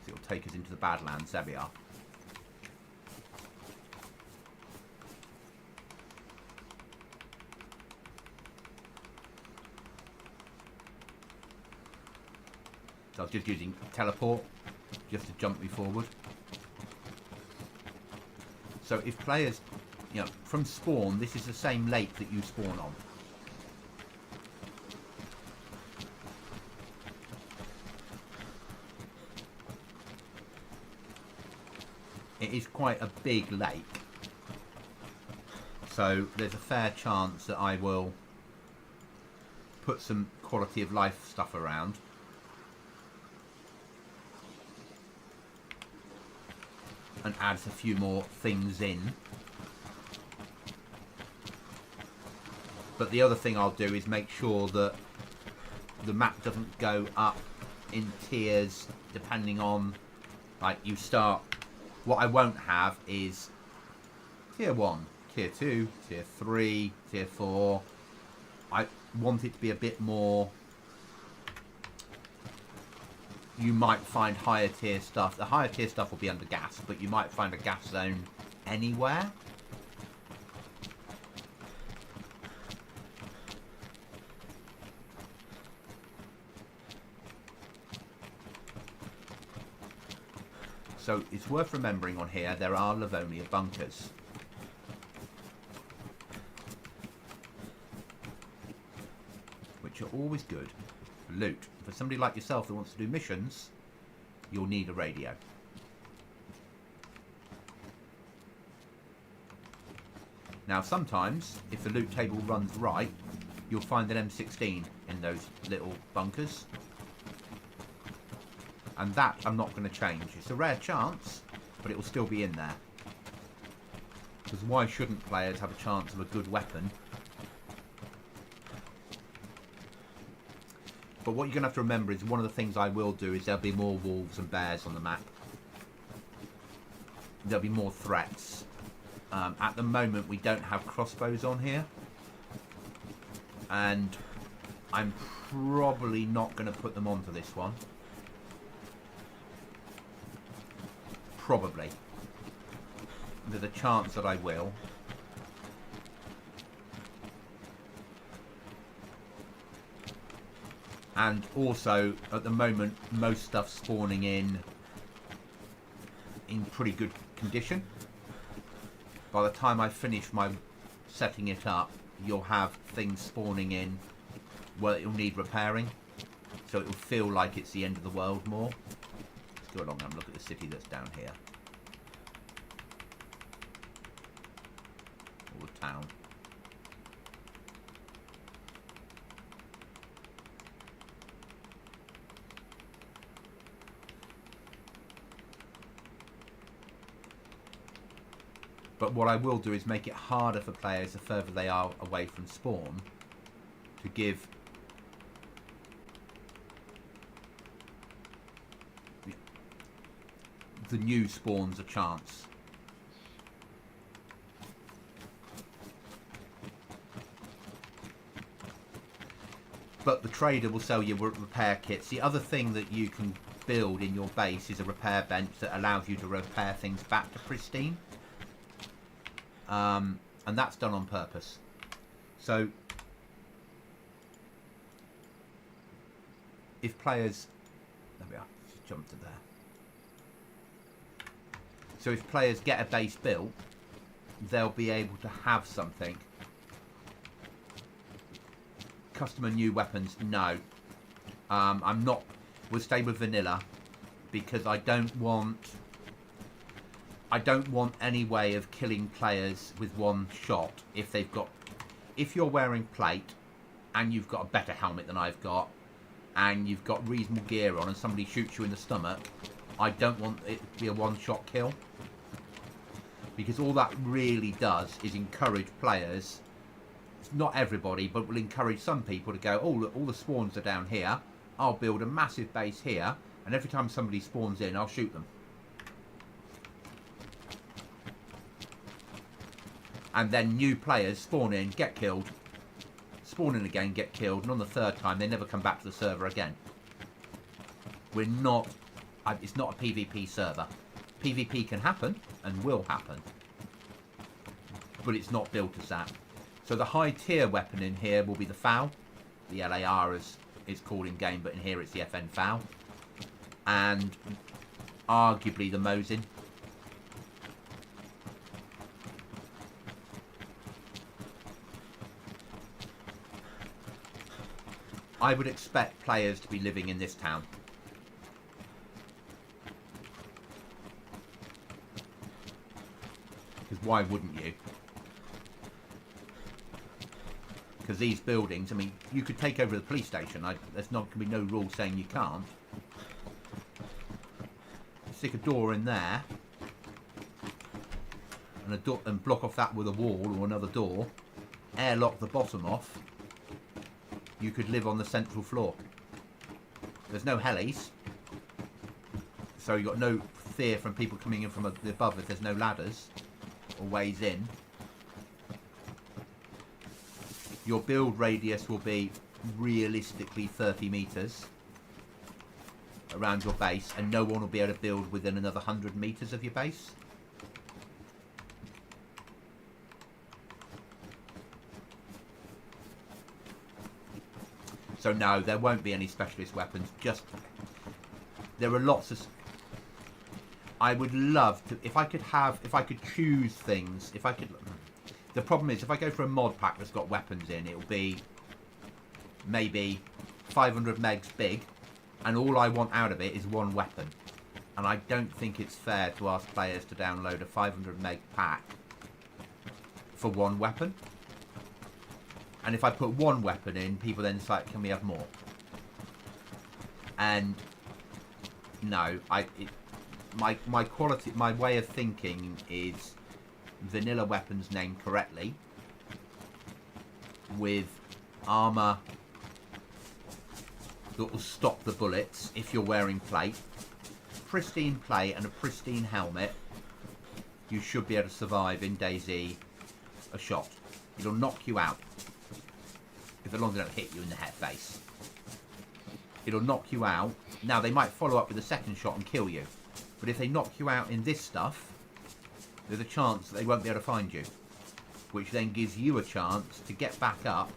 So it'll take us into the Badlands, there we are. So I was just using teleport, just to jump me forward. So if players, you know, from spawn, this is the same lake that you spawn on. it is quite a big lake. So there's a fair chance that I will put some quality of life stuff around. And adds a few more things in. But the other thing I'll do is make sure that the map doesn't go up in tiers depending on, like, you start. What I won't have is tier 1, tier 2, tier 3, tier 4. I want it to be a bit more. You might find higher tier stuff. The higher tier stuff will be under gas, but you might find a gas zone anywhere. So it's worth remembering on here, there are Livonia bunkers. Which are always good for loot. For somebody like yourself that wants to do missions, you'll need a radio. Now sometimes, if the loot table runs right, you'll find an M16 in those little bunkers. And that I'm not going to change. It's a rare chance, but it will still be in there. Because why shouldn't players have a chance of a good weapon? But what you're going to have to remember is one of the things I will do is there'll be more wolves and bears on the map. There'll be more threats. At the moment we don't have crossbows on here. And I'm probably not going to put them onto this one. Probably. There's a chance that I will. And also, at the moment, most stuff's spawning in pretty good condition. By the time I finish my setting it up, you'll have things spawning in where it'll need repairing. So it'll feel like it's the end of the world more. Let's go along and look at the city that's down here. Or the town. But what I will do is make it harder for players the further they are away from spawn to give the new spawns a chance. But the trader will sell you repair kits. The other thing that you can build in your base is a repair bench that allows you to repair things back to pristine. And that's done on purpose. So if players, there we are, just jump to there. So if players get a base built, they'll be able to have something. Custom and new weapons, no. I'm not, we'll stay with vanilla because I don't want any way of killing players with one shot if they've got. If you're wearing plate and you've got a better helmet than I've got and you've got reasonable gear on and somebody shoots you in the stomach, I don't want it to be a one-shot kill. Because all that really does is encourage players, not everybody, but will encourage some people to go, oh look, all the spawns are down here, I'll build a massive base here, and every time somebody spawns in, I'll shoot them. And then new players spawn in, get killed, spawn in again, get killed, and on the third time they never come back to the server again. We're not, it's not a PvP server. PvP can happen, and will happen, but it's not built as that. So the high tier weapon in here will be the FAL, the LAR as it's called in game, but in here it's the FN FAL, and arguably the Mosin. I would expect players to be living in this town. why wouldn't you? Because these buildings, I mean, you could take over the police station. There's not going to be no rule saying you can't. Stick a door in there, and block off that with a wall or another door. Airlock the bottom off. You could live on the central floor. There's no helis, so you've got no fear from people coming in from above if there's no ladders or ways in. Your build radius will be realistically 30 meters around your base, and no one will be able to build within another 100 meters of your base. So no, there won't be any specialist weapons. Just there are lots of. I would love to, if I could choose things. If I could. The problem is, if I go for a mod pack that's got weapons in, it'll be maybe 500 megs big, and all I want out of it is one weapon. And I don't think it's fair to ask players to download a 500 meg pack for one weapon. And if I put one weapon in, people then say, can we have more? And no, my quality, my way of thinking is vanilla weapons named correctly, with armour that will stop the bullets if you're wearing plate, pristine plate and a pristine helmet. You should be able to survive in DayZ a shot. It'll knock you out. As long as they don't hit you in the head face. It'll knock you out. Now they might follow up with a second shot and kill you, but if they knock you out in this stuff, there's a chance that they won't be able to find you, which then gives you a chance to get back up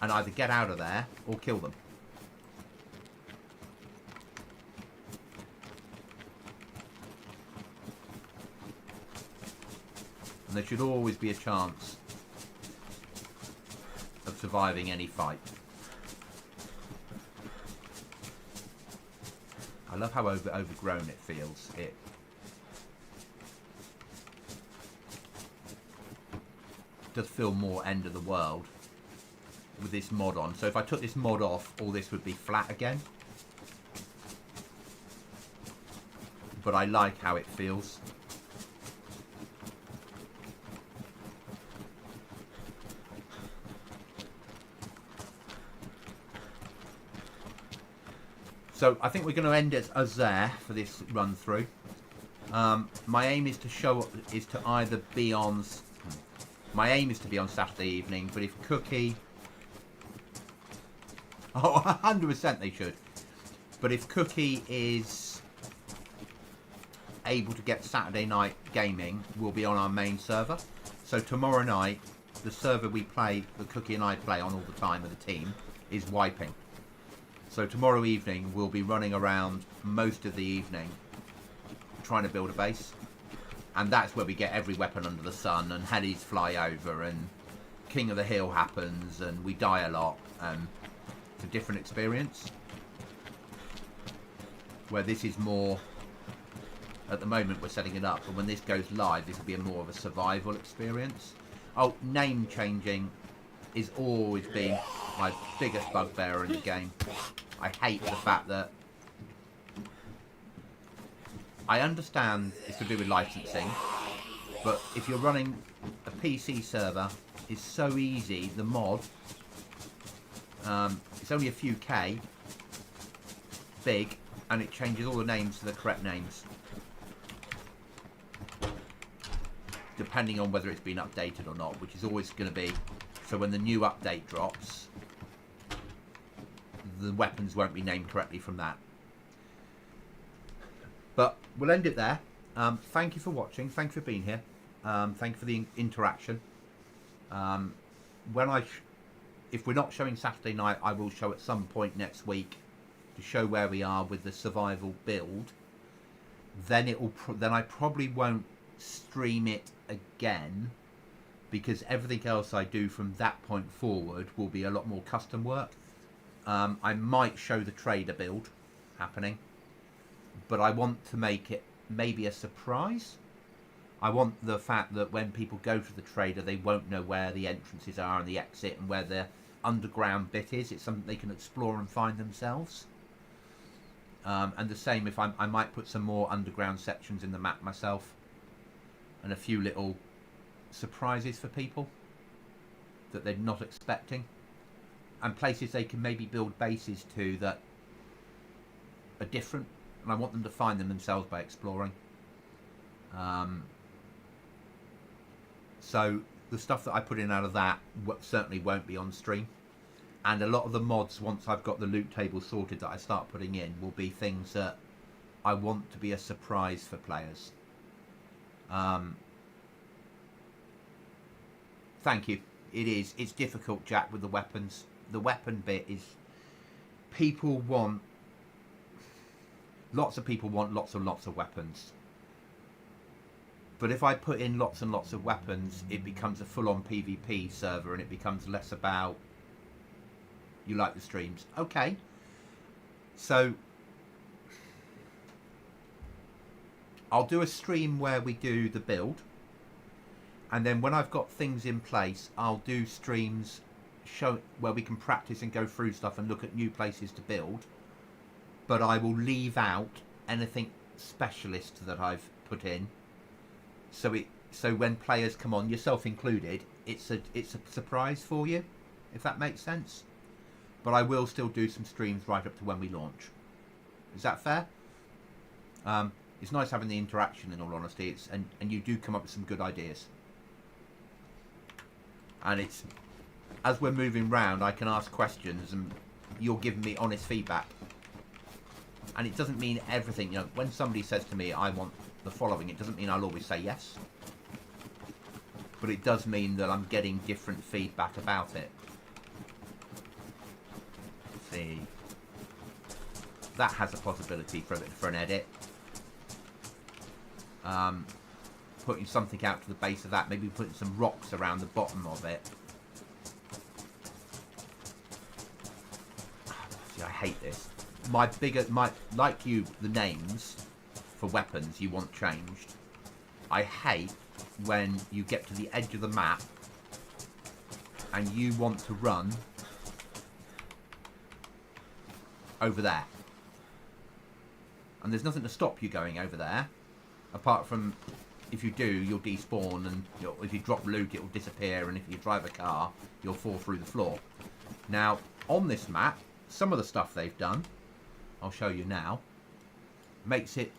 and either get out of there or kill them. And there should always be a chance of surviving any fight. I love how overgrown it feels. It does feel more end of the world with this mod on. So if I took this mod off, all this would be flat again. But I like how it feels. So I think we're going to end it as there for this run through. My aim is to either be on. My aim is to be on Saturday evening, but if Cookie, 100% they should. But if Cookie is able to get Saturday night gaming, we'll be on our main server. So tomorrow night, the server we play, that Cookie and I play on all the time with the team, is wiping. So tomorrow evening we'll be running around most of the evening trying to build a base, and that's where we get every weapon under the sun, and helis fly over, and King of the Hill happens, and we die a lot. It's a different experience, where this is more, at the moment we're setting it up, but when this goes live this will be more of a survival experience. Oh, name changing is always been my biggest bugbear in the game. I hate the fact that, I understand it's to do with licensing, but if you're running a PC server, it's so easy. The mod, it's only a few K big, and it changes all the names to the correct names, depending on whether it's been updated or not, which is always going to be. So when the new update drops, the weapons won't be named correctly from that. But we'll end it there. Thank you for watching. Thank you for being here. Thank you for the interaction. If we're not showing Saturday night, I will show at some point next week to show where we are with the survival build. Then I probably won't stream it again, because everything else I do from that point forward will be a lot more custom work. I might show the trader build happening, but I want to make it maybe a surprise. I want the fact that when people go to the trader, they won't know where the entrances are and the exit and where the underground bit is. It's something they can explore and find themselves. And the same if I might put some more underground sections in the map myself, and a few little surprises for people that they're not expecting, and places they can maybe build bases to that are different, and I want them to find them themselves by exploring. So the stuff that I put in out of that certainly won't be on stream. And a lot of the mods, once I've got the loot table sorted, that I start putting in will be things that I want to be a surprise for players. Thank you. It's difficult, Jack, with the weapons. The weapon bit is... Lots of people want lots and lots of weapons. But if I put in lots and lots of weapons, it becomes a full-on PvP server, and it becomes less about... You like the streams. Okay. So I'll do a stream where we do the build. And then when I've got things in place, I'll do streams where we can practice and go through stuff and look at new places to build. But I will leave out anything specialist that I've put in. So when players come on, yourself included, it's a surprise for you, if that makes sense. But I will still do some streams right up to when we launch. Is that fair? It's nice having the interaction, in all honesty. And you do come up with some good ideas. And it's, as we're moving round, I can ask questions and you're giving me honest feedback. And it doesn't mean everything. You know, when somebody says to me, I want the following, it doesn't mean I'll always say yes. But it does mean that I'm getting different feedback about it. See, that has a possibility for an edit. Putting something out to the base of that, maybe putting some rocks around the bottom of it. See, I hate this. Like you, the names for weapons you want changed. I hate when you get to the edge of the map and you want to run over there, and there's nothing to stop you going over there, apart from if you do, you'll despawn, and if you drop loot, it will disappear, and if you drive a car, you'll fall through the floor. Now, on this map, some of the stuff they've done, I'll show you now, makes it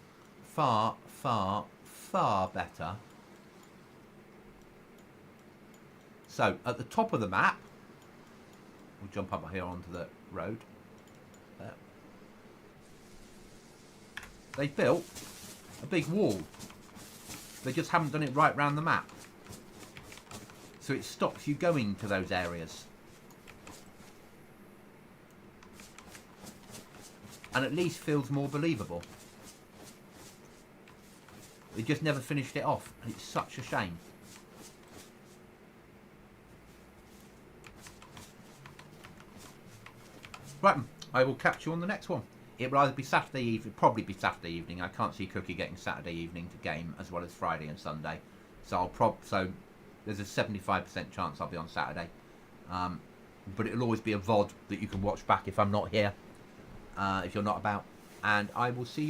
far, far, far better. So, at the top of the map, we'll jump up here onto the road. They built a big wall. They just haven't done it right round the map. So it stops you going to those areas. And at least feels more believable. They just never finished it off, and it's such a shame. Right, I will catch you on the next one. It will either be Saturday evening, probably be Saturday evening. I can't see Cookie getting Saturday evening to game as well as Friday and Sunday. So so there's a 75% chance I'll be on Saturday. But it'll always be a VOD that you can watch back if I'm not here, if you're not about. And I will see you again.